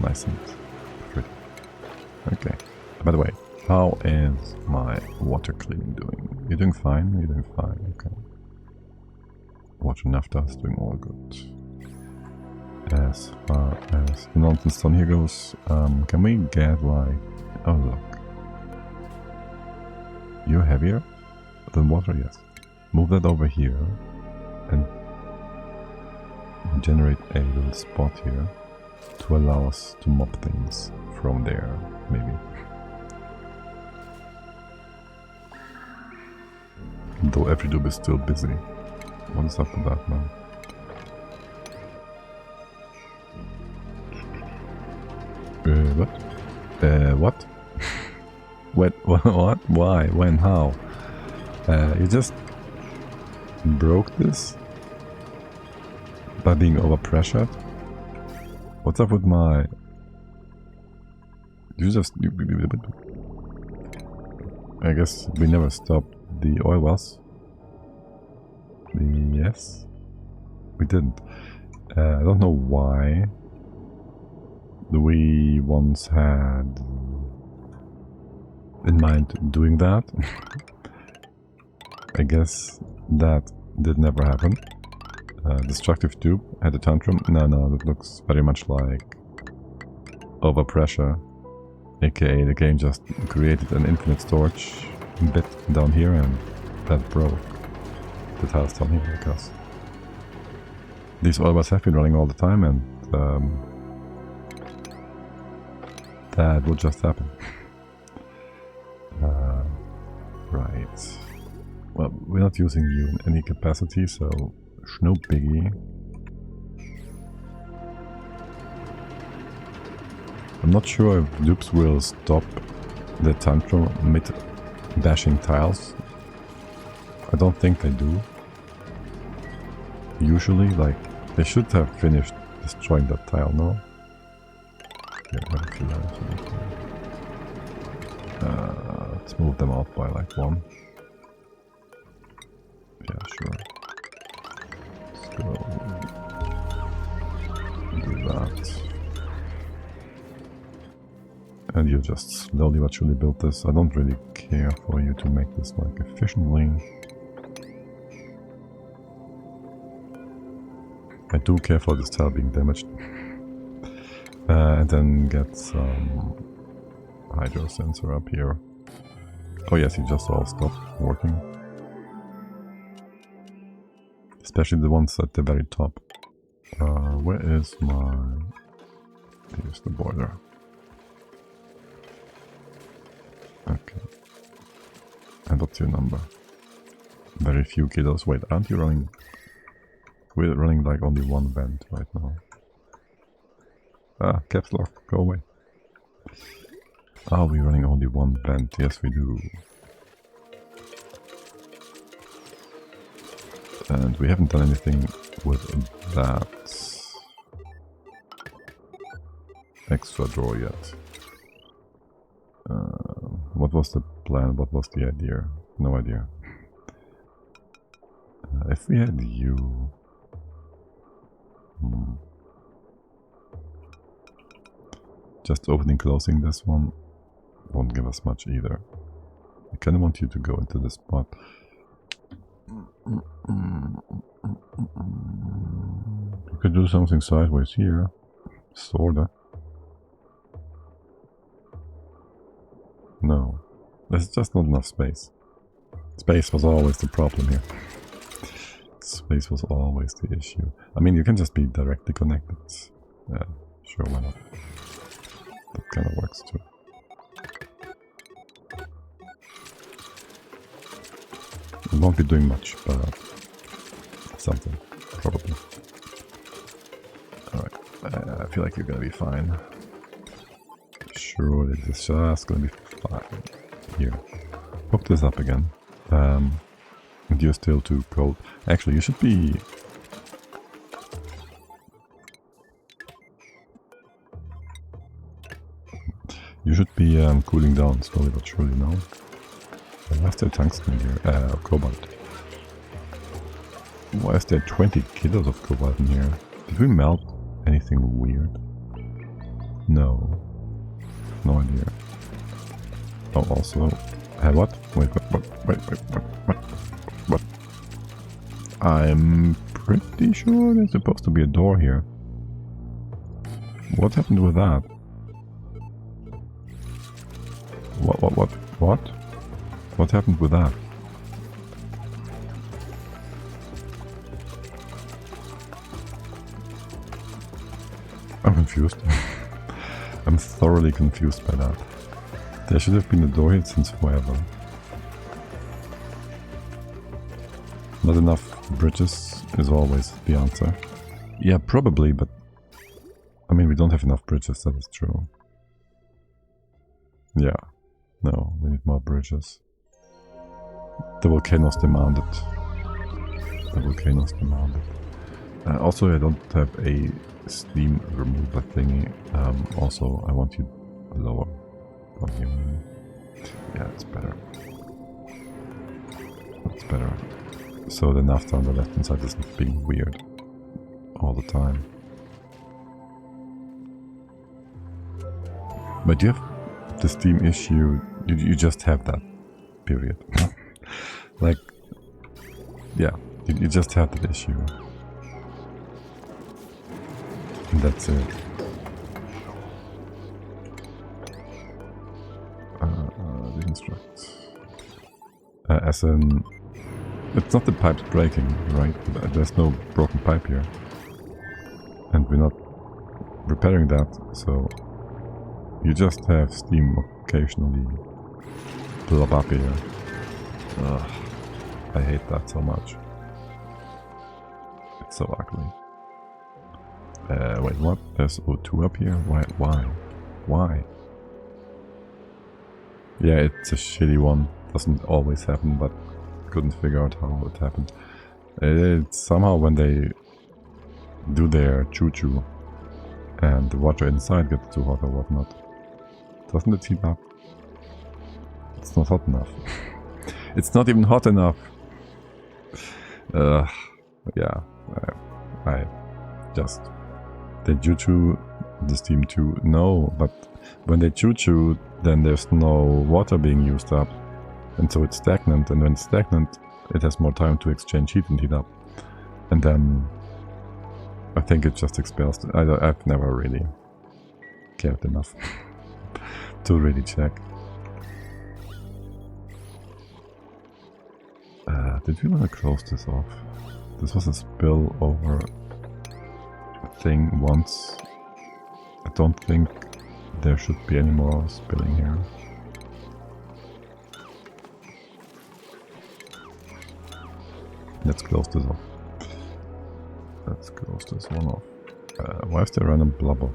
Nice and pretty. Okay. By the way, how is my water cleaning doing? You're doing fine? You're doing fine, okay. Water naphtha is doing all good. As far as the nonsense down here goes, can we get like... Oh look. You're heavier than water, yes. Move that over here and generate a little spot here to allow us to mop things from there, maybe. Though every dub is still busy. What is up with that now? What? What? What? What? Why? When? How? You just broke this by being overpressured? What's up with my... You just... I guess we never stopped the oil wells. Yes? We didn't. I don't know why. We once had in mind doing that. I guess that did never happen. Destructive tube had a tantrum. No, it looks very much like overpressure, aka the game just created an infinite storage bit down here and that broke the tiles down here because these oil wells have been running all the time and that would just happen. Right. Well, we're not using you in any capacity, so no biggie. I'm not sure if dupes will stop the tantrum mid-bashing tiles. I don't think they do. Usually, like, they should have finished destroying that tile, no? Let's move them out by like 1. Yeah, sure. Let's go do that. And you just slowly but surely build this. I don't really care for you to make this like efficiently. I do care for this tile being damaged. And then get some hydro sensor up here. Oh yes, you just all stopped working. Especially the ones at the very top. Where is my... Here's the boiler. Okay. And what's your number? Very few kilos. Wait, aren't you running... We're running like only one vent right now. Ah, caps lock, go away. Are we running only one vent? Yes, we do. And we haven't done anything with that extra drawer yet. What was the plan? What was the idea? No idea. If we had you... Just opening, closing this one won't give us much either. I kinda want you to go into this spot. You could do something sideways here. Sorta. No. There's just not enough space. Space was always the problem here. Space was always the issue. I mean, you can just be directly connected. Yeah, sure, why not? That kind of works too. It won't be doing much, but something, probably. Alright, I feel like you're gonna be fine. Surely this is just gonna be fine. Here, hook this up again. And you're still too cold. Actually, you should be... You should be cooling down slowly but surely now. Why is there tungsten here? Cobalt. Why is there 20 kilos of cobalt in here? Did we melt anything weird? No. No idea. Oh, also... what? Wait, what? I'm pretty sure there's supposed to be a door here. What happened with that? What? What happened with that? I'm confused. I'm thoroughly confused by that. There should have been a door here since forever. Not enough bridges is always the answer. Yeah, probably, but... I mean, we don't have enough bridges, that is true. Yeah. No, we need more bridges. The volcanoes demand it. The volcanoes demand it. Also, I don't have a steam remover thingy. Also, I want you lower down here. Yeah, it's better. It's better. So the naphtha on the left hand side isn't being weird all the time. But you have the steam issue, you just have that, period. Like, yeah, you just have that issue. And that's it. Deconstruct. As in, it's not the pipes breaking, right? There's no broken pipe here. And we're not repairing that, so you just have steam occasionally blob up here. Ugh, I hate that so much. It's so ugly. Wait, what? There's O2 up here? Why? Yeah, it's a shitty one. Doesn't always happen, but couldn't figure out how it happened. It's somehow when they do their choo-choo and the water inside gets too hot or whatnot. Doesn't it heat up? It's not hot enough. It's not even hot enough! Yeah, I just... They choo-choo, the steam too. No, but when they choo-choo, then there's no water being used up. And so it's stagnant, and when it's stagnant, it has more time to exchange heat and heat up. And then I think it just expels. I've never really cared enough to really check. Did we want to close this off? This was a spill over thing once. I don't think there should be any more spilling here. Let's close this off. Let's close this one off. Why is there random blubber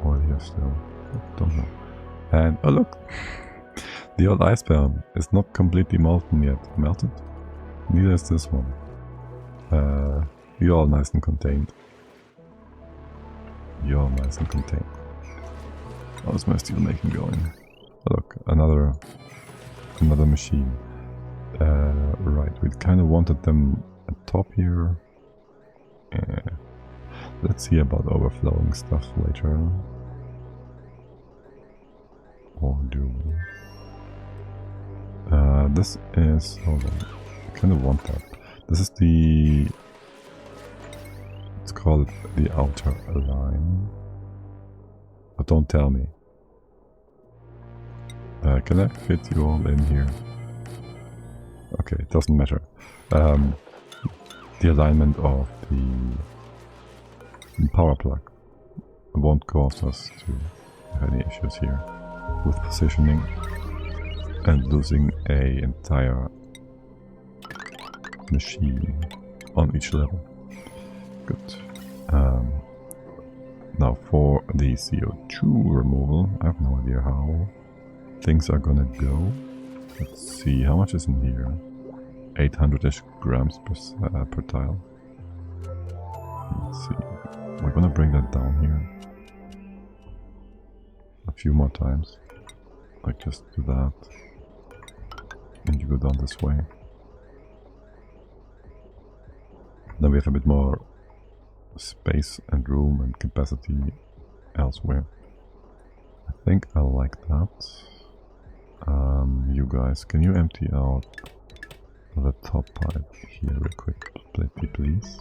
oil here still? I don't know. And oh look! The old ice barrel is not completely molten yet. Melted? Neither is this one. You're all nice and contained. You're all nice and contained. How's my steel making going? Oh look, another machine. Right, we kind of wanted them at top here. Let's see about overflowing stuff later. Or do we? This is... hold on. I kind of want that. This is the... let's call it the outer line. But don't tell me. Can I fit you all in here? Okay, it doesn't matter. The alignment of the power plug won't cause us to have any issues here with positioning and losing an entire machine on each level. Good. Now for the CO2 removal, I have no idea how things are gonna go. Let's see, how much is in here? 800-ish grams per tile. Let's see. We're gonna bring that down here a few more times. Like just do that. And you go down this way. Then we have a bit more space and room and capacity elsewhere. I think I like that. You guys, can you empty out the top pipe here real quick, please?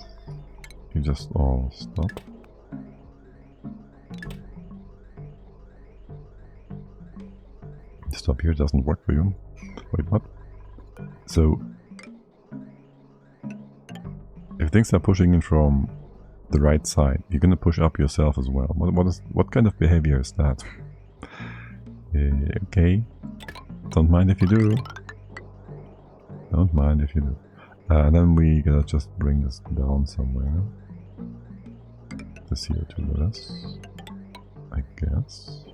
You just all stop. Stop here doesn't work for you. Wait, what? So, if things are pushing in from the right side, you're gonna push up yourself as well. What kind of behavior is that? Okay, don't mind if you do. Don't mind if you do. Then we gotta just bring this down somewhere. The CO2 with us, I guess.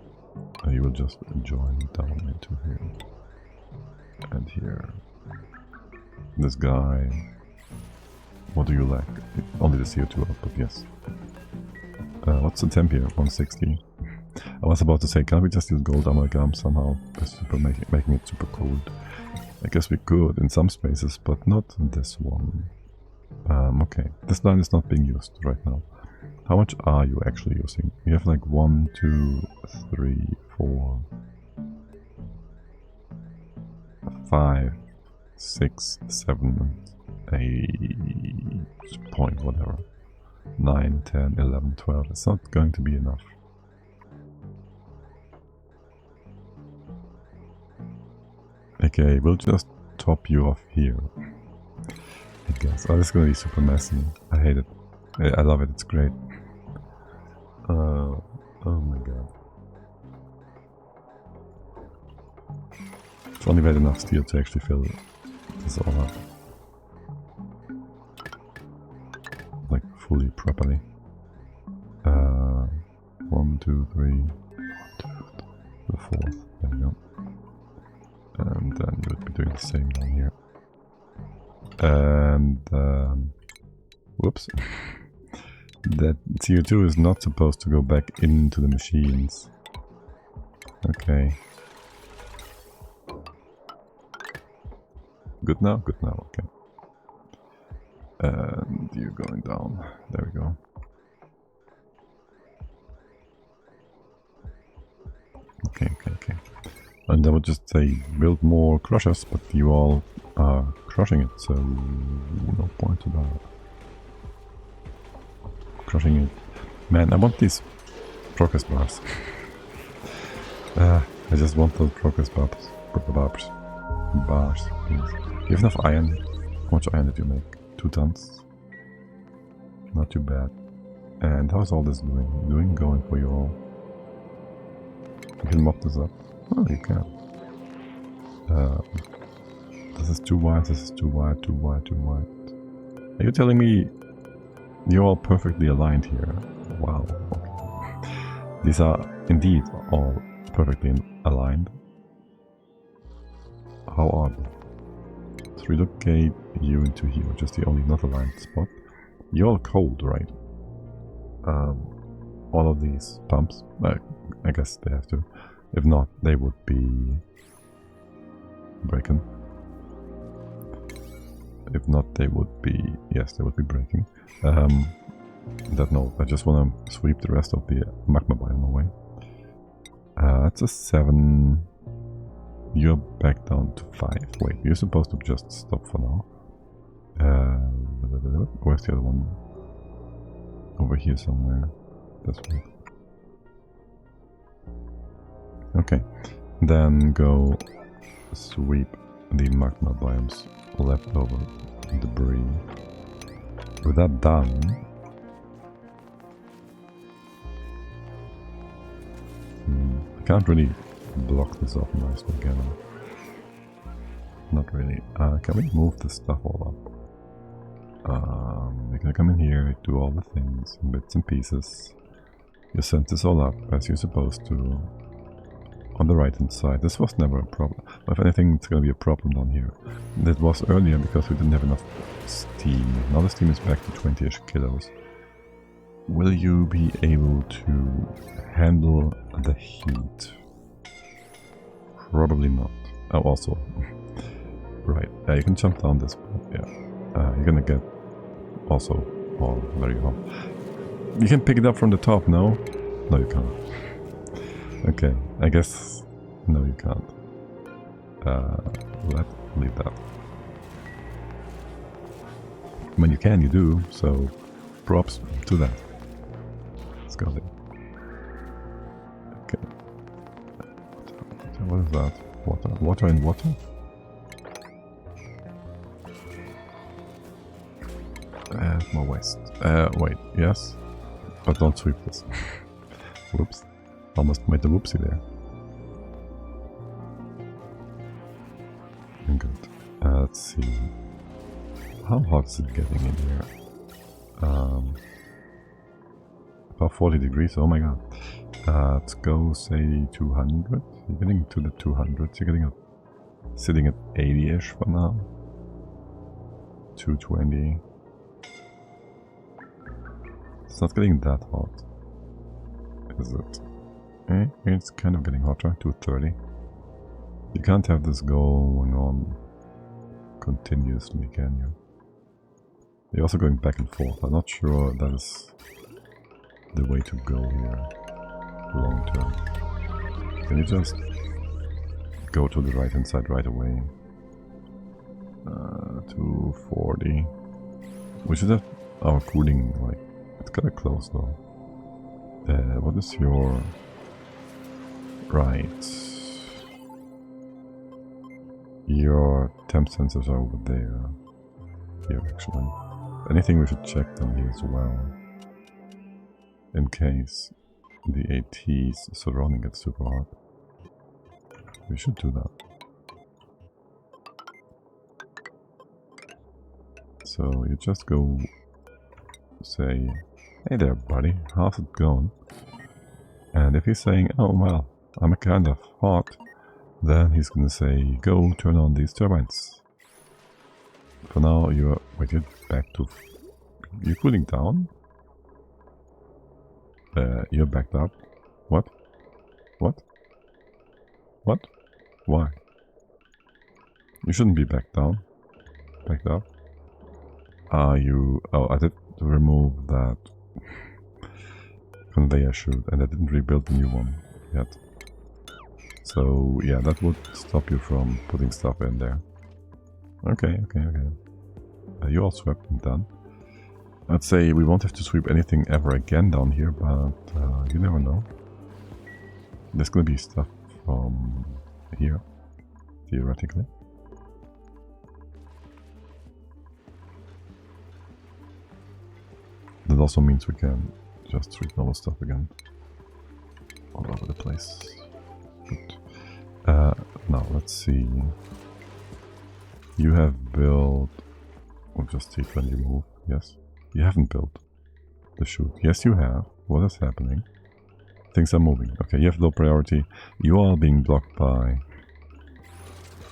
You will just join down into here and here. This guy. What do you lack? Only the CO2 output, yes. What's the temp here? 160. I was about to say, can't we just use gold amalgam somehow? Making it super cold. I guess we could in some spaces, but not in this one. Okay, this line is not being used right now. How much are you actually using? You have like 1, 2, 3, 4, 5, 6, 7, 8 point whatever. 9, 10, 11, 12. It's not going to be enough. Okay, we'll just top you off here. I guess. Oh, this is gonna be super messy. I hate it. I love it, it's great. Oh my god. It's only made enough steel to actually fill this all up. Like fully, properly. 1, 2, 3, 1, 2, the fourth. There we go. And then you would be doing the same down here. And whoops. That CO2 is not supposed to go back into the machines. Okay. Good now? Good now, okay. And you're going down. There we go. Okay. And I would just say build more crushers, but you all are crushing it, so no point to that. Crushing it. Man, I want these progress bars. I just want those progress bars. Bars, please. Do you have enough iron? How much iron did you make? 2 tons? Not too bad. And how's all this doing? Going for you all. You can mop this up. Oh, you can. This is too wide, this is too wide, too wide, too wide. Are you telling me you're all perfectly aligned here? Wow. Okay. These are indeed all perfectly aligned. How odd. Let's relocate you into here, which is the only not aligned spot. You're all cold, right? All of these pumps, I guess they have to. If not, they would be breaking. If not, they would be... yes, they would be breaking. That note, I just want to sweep the rest of the magma biome away. That's a 7. You're back down to 5. Wait, you're supposed to just stop for now. Where's the other one? Over here somewhere. This way. Okay, then go sweep the magma biomes leftover debris. With that done, I can't really block this off nicely, can I? Not really. Can we move this stuff all up? We're gonna come in here, do all the things in bits and pieces. You send this all up as you're supposed to. On the right hand side. This was never a problem. If anything, it's gonna be a problem down here. It was earlier because we didn't have enough steam. Now the steam is back to 20-ish kilos. Will you be able to handle the heat? Probably not. Oh, also, Right. You can jump down this part. Yeah. You're gonna get also. Oh, there you go. You can pick it up from the top. No. No, you can't. Okay. I guess. No, you can't. Let's leave that. When you can, you do. So, props to that. Let's go there. Okay. What is that? Water. Water and water? More waste. Wait, yes? But don't sweep this. Whoops. Almost made the whoopsie there. Good. Let's see. How hot is it getting in here? About 40 degrees, oh my god. Let's go, say, 200. You're getting to the 200s. You're getting sitting at 80-ish for now. 220. It's not getting that hot, is it? It's kind of getting hotter. 230. You can't have this going on continuously, can you? You're also going back and forth. I'm not sure that is the way to go here, long term. Can you just go to the right hand side right away? 240. We should have our cooling, like, it's kinda close though. What is your... Right. Your temp sensors are over there. Here, actually. Anything we should check them here as well. In case the ATs surrounding get super hot. We should do that. So you just go say, hey there buddy, how's it going? And if he's saying, oh well, I'm kind of hot, then he's gonna say, go turn on these turbines. For now you're, wait, you're back to, you're cooling down? You're backed up. What? What? What? Why? You shouldn't be backed down. Backed up. You... Oh, I did remove that conveyor chute and I didn't rebuild the new one yet. So, yeah, that would stop you from putting stuff in there. Okay. You all swept and done. I'd say we won't have to sweep anything ever again down here, but you never know. There's gonna be stuff from here, theoretically. That also means we can just sweep normal stuff again. All over the place. Good. Now, let's see. You have built... We'll just see when you move, yes. You haven't built the chute. Yes, you have. What is happening? Things are moving. Okay, you have low priority. You are being blocked by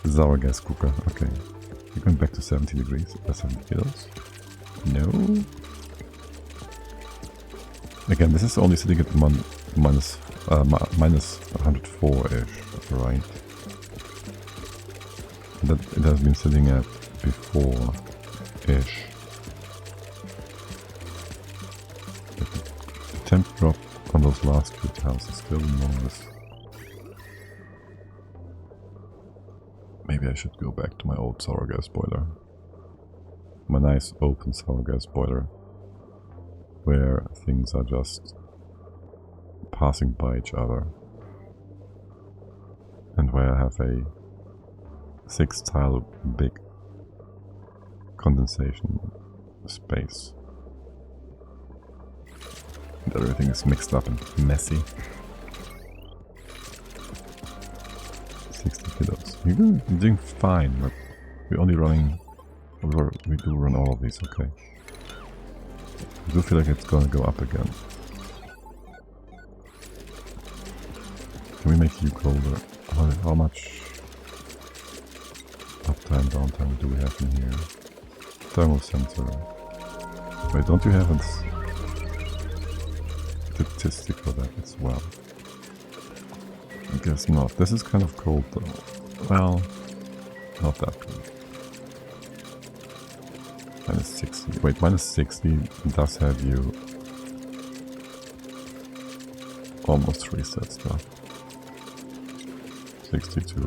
the sour gas cooker. Okay. You're going back to 70 degrees. 70 kilos. No. Again, this is only sitting at minus 104-ish, right? That it has been sitting at before-ish. The temp drop on those last two tiles is still enormous. Maybe I should go back to my old sour gas boiler. My nice open sour gas boiler. Where things are just passing by each other. And where I have a 6 tile big condensation space. And everything is mixed up and messy. 60 kilos. You're doing fine, but we're only running... We do run all of these, okay. I do feel like it's gonna go up again. Can we make you colder? How much uptime, downtime do we have in here? Thermal sensor. Wait, don't you have a statistic for that as well? I guess not. This is kind of cold though. Well, not that cold. Minus 60. Wait, minus 60 does have you almost reset stuff. 62.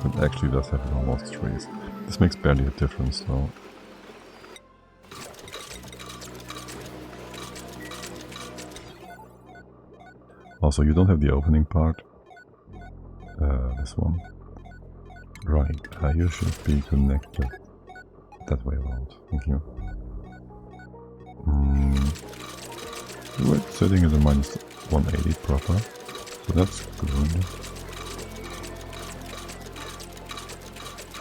It actually does have you almost reset. This makes barely a difference though. Also, you don't have the opening part. This one. Right, you should be connected that way around. Thank you. We're sitting at a minus 180 proper, so that's good.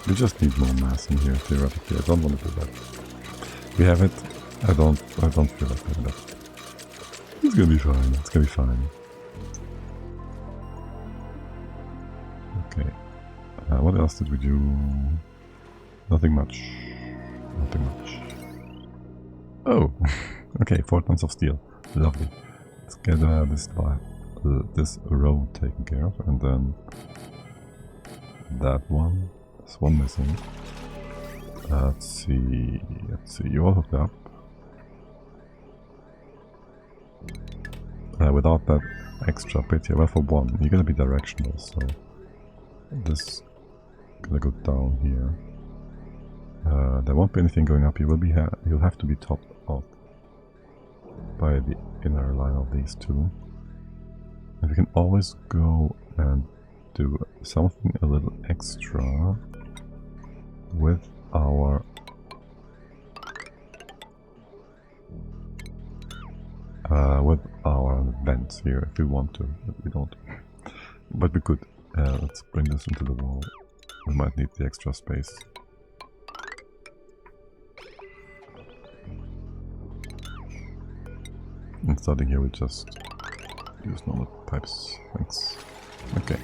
We just need more mass in here, theoretically. I don't want to do that. We have it. I don't feel like doing that. It's gonna be fine. It's gonna be fine. Okay. What else did we do? Nothing much. Nothing much. Oh! Okay, 4 tons of steel. Lovely. Let's get this row taken care of, and then that one. There's one missing. Let's see. You all hooked up. Without that extra bit here, well, for one, you're gonna be directional, so this gonna go down here. There won't be anything going up. You'll have to be topped off by the inner line of these two. And we can always go and do something a little extra with our vents here if we want to, but we don't. But we could. Let's bring this into the wall. We might need the extra space. And starting here, we just use normal pipes. Thanks. Okay.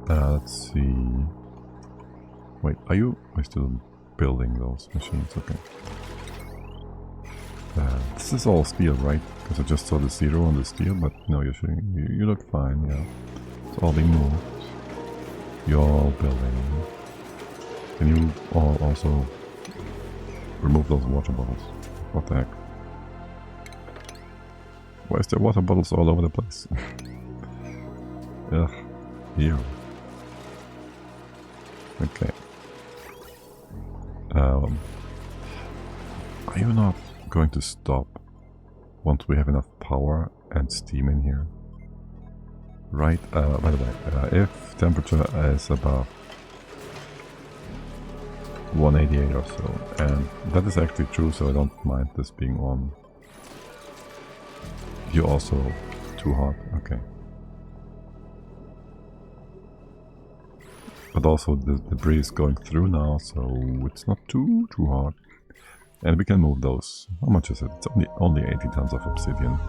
Let's see. Wait, are you still building those machines? Okay. This is all steel, right? Because I just saw the 0 on the steel, but no, you look fine, yeah. It's all being moved. You're all building. Can you all also remove those water bottles? What the heck? Why is there water bottles all over the place? Ugh. Ew. Okay. Are you not going to stop once we have enough power and steam in here? Right, by the way, if temperature is above 188 or so, and that is actually true, so I don't mind this being on. You're also too hot, okay. But also the breeze going through now, so it's not too hot. And we can move those. How much is it? It's only 80 tons of obsidian.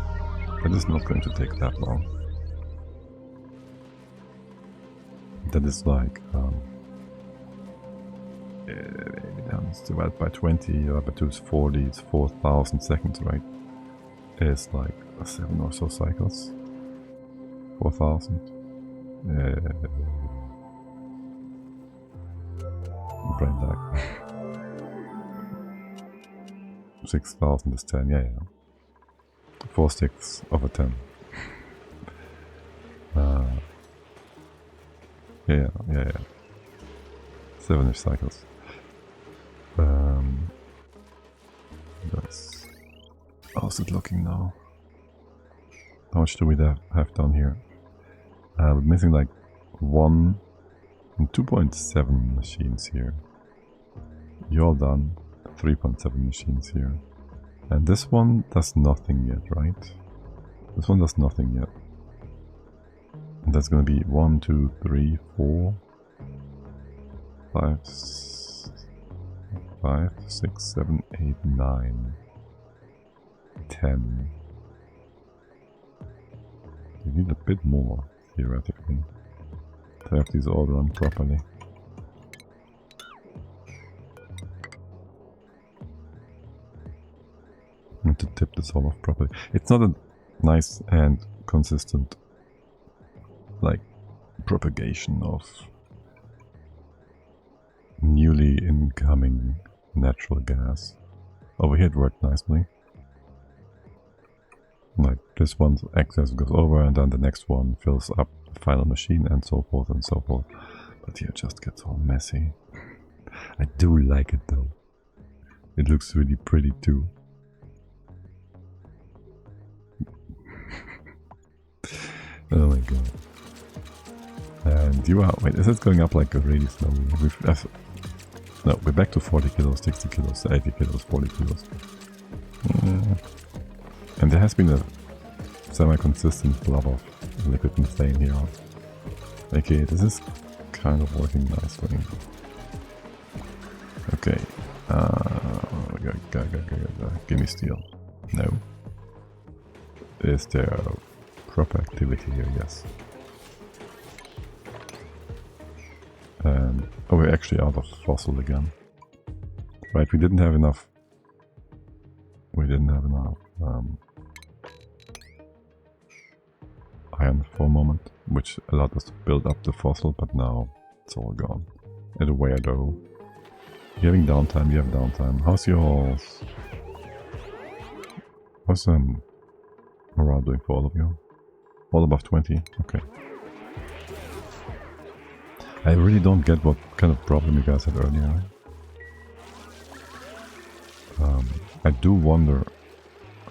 That is not going to take that long. That is like 80 tons divided by 20, by 2 is 40, it's 4,000 seconds, right? It's like 7 or so cycles. 4,000. Brain lag. 6,000 is 10, yeah. 4/6 over 10. Yeah. 7-ish cycles. That's... How's it looking now? How much do we have down here? We're missing like 1 and 2.7 machines here. You're all done. 3.7 machines here. And this one does nothing yet, right? This one does nothing yet. And that's gonna be 1, 2, 3, 4, 5, 6, 7, 8, 9, 10. You need a bit more, theoretically, to have these all run properly. And to tip this all off properly. It's not a nice and consistent, like, propagation of newly incoming natural gas. over here it worked nicely. Like this one's access goes over and then the next one fills up the final machine and so forth and so forth. But here it just gets all messy. I do like it though. It looks really pretty too. Oh my god. And you are... Wait, is it going up like really slowly? No, we're back to 40 kilos, 60 kilos, 80 kilos, 40 kilos. And there has been a semi-consistent flow of liquid methane here. Okay, this is kind of working nicely. Okay. Give me steel. No. Is there proper activity here? Yes. And oh, we're actually out of fossil again. Right, we didn't have enough. We didn't have enough iron for a moment, which allowed us to build up the fossil, but now it's all gone. Either way though. You're having downtime, you have downtime. How's morale doing for all of you? All above 20? Okay. I really don't get what kind of problem you guys had earlier. I do wonder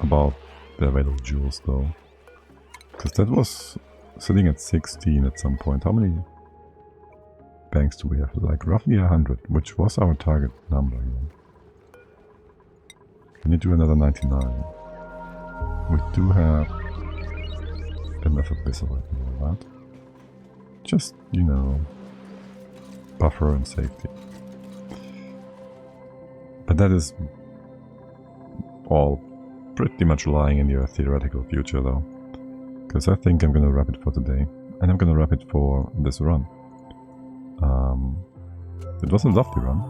about the available jewels though. Because that was sitting at 16 at some point. How many banks do we have? Like roughly 100, which was our target number. Yeah. Can you do another 99? We do have enough of this already, that. Just, you know, buffer and safety. But that is all pretty much lying in your theoretical future though. Because I think I'm gonna wrap it for today. And I'm gonna wrap it for this run. It was a lovely run.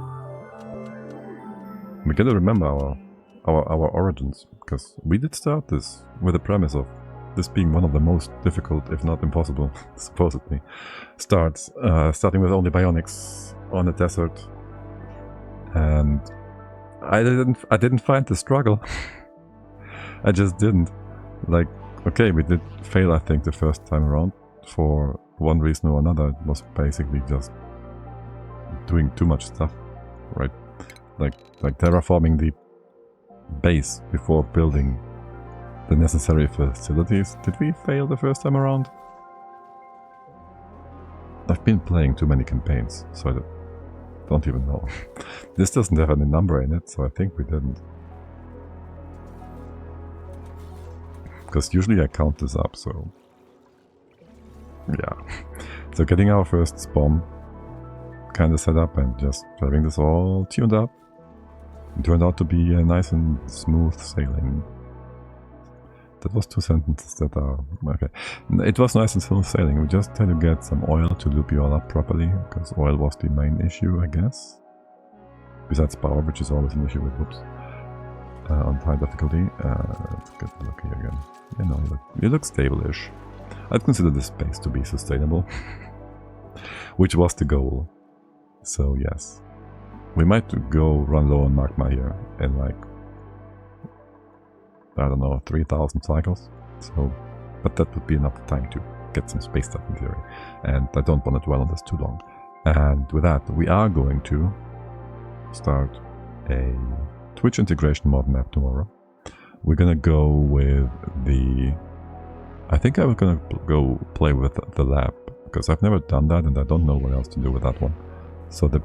We gotta remember our origins, because we did start this with the premise of this being one of the most difficult, if not impossible, supposedly, starts. Starting with only bionics on a desert. And I didn't find the struggle. I just didn't. Like, okay, we did fail, I think, the first time around. For one reason or another, it was basically just doing too much stuff, right? Like terraforming the base before building the necessary facilities. Did we fail the first time around? I've been playing too many campaigns, so I don't even know. This doesn't have any number in it, so I think we didn't. Because usually I count this up, so... yeah. So getting our first spawn kind of set up and just having this all tuned up. It turned out to be a nice and smooth sailing. That was two sentences that are... okay. It was nice and smooth sailing. We just had to get some oil to loop you all up properly, because oil was the main issue, I guess. Besides power, which is always an issue with whoops. On high difficulty. Let's get a look here again. You know, you look stable-ish. I'd consider this space to be sustainable. Which was the goal. So yes. We might go run low on magma here in like, I don't know, 3000 cycles. So, but that would be enough time to get some space stuff in theory. And I don't want to dwell on this too long. And with that, we are going to start a Twitch integration mod map tomorrow. We're gonna go with the... I think I was gonna go play with the lab, because I've never done that and I don't know what else to do with that one. So the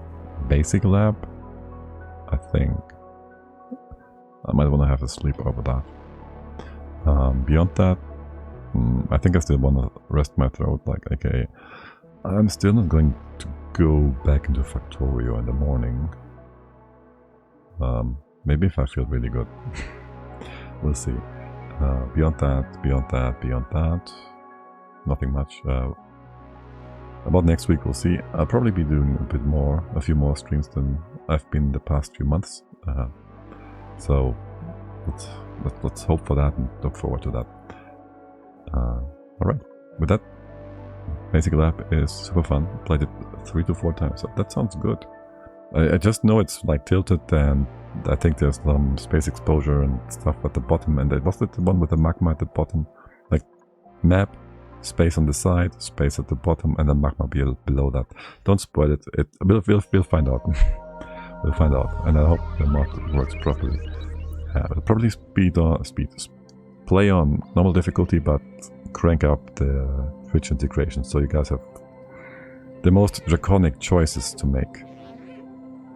basic lab, I think I might want to have a sleep over that. Beyond that, I think I still want to rest my throat, like, okay, I'm still not going to go back into Factorio in the morning. Maybe if I feel really good. We'll see. Beyond that, nothing much. About next week, we'll see. I'll probably be doing a few more streams than I've been the past few months. So let's hope for that and look forward to that. Alright, with that, Basic Lab is super fun. Played it 3 to 4 times, so that sounds good. I just know it's like tilted, and I think there's some space exposure and stuff at the bottom. And was it the one with the magma at the bottom? Like map, space on the side, space at the bottom, and then magma below that. Don't spoil it. We'll find out. We'll find out, and I hope the mod works properly. We'll probably play on normal difficulty, but crank up the Twitch integration, so you guys have the most draconic choices to make.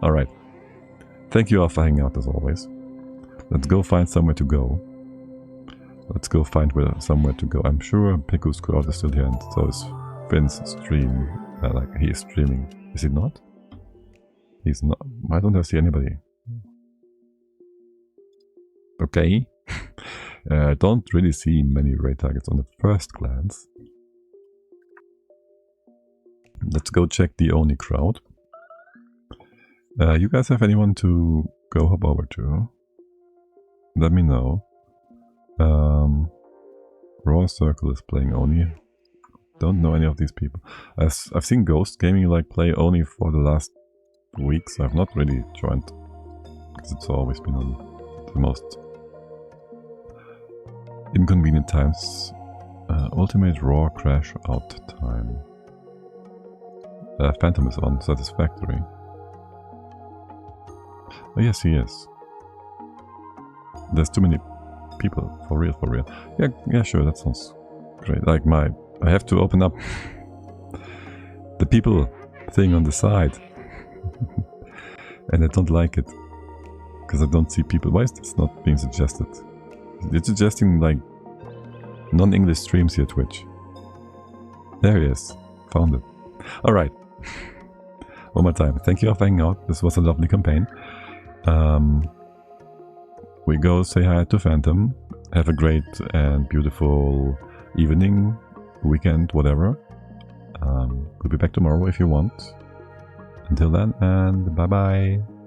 Alright. Thank you all for hanging out as always. Let's go find somewhere to go. Let's go find somewhere to go. I'm sure Piku's crowd is still here, and so is Finn's stream. Like, he is streaming. Is he not? He's not. Why don't I see anybody? Okay. I don't really see many raid targets on the first glance. Let's go check the Oni crowd. You guys have anyone to go hop over to? Let me know. Raw Circle is playing Oni. Don't know any of these people. I've seen Ghost Gaming like play Oni for the last weeks. I've not really joined because it's always been on the most inconvenient times. Ultimate Raw Crash Out time. Phantom is on Satisfactory. Oh yes, he is. There's too many people, for real, for real. Yeah, sure, that sounds great. Like I have to open up the people thing on the side. And I don't like it. Because I don't see people. Why is this not being suggested? You're suggesting like non-English streams here, Twitch. There he is. Found it. Alright. One more time. Thank you all for hanging out. This was a lovely campaign. We go say hi to Phantom. Have a great and beautiful evening, weekend, whatever. We'll be back tomorrow if you want. Until then, and bye bye.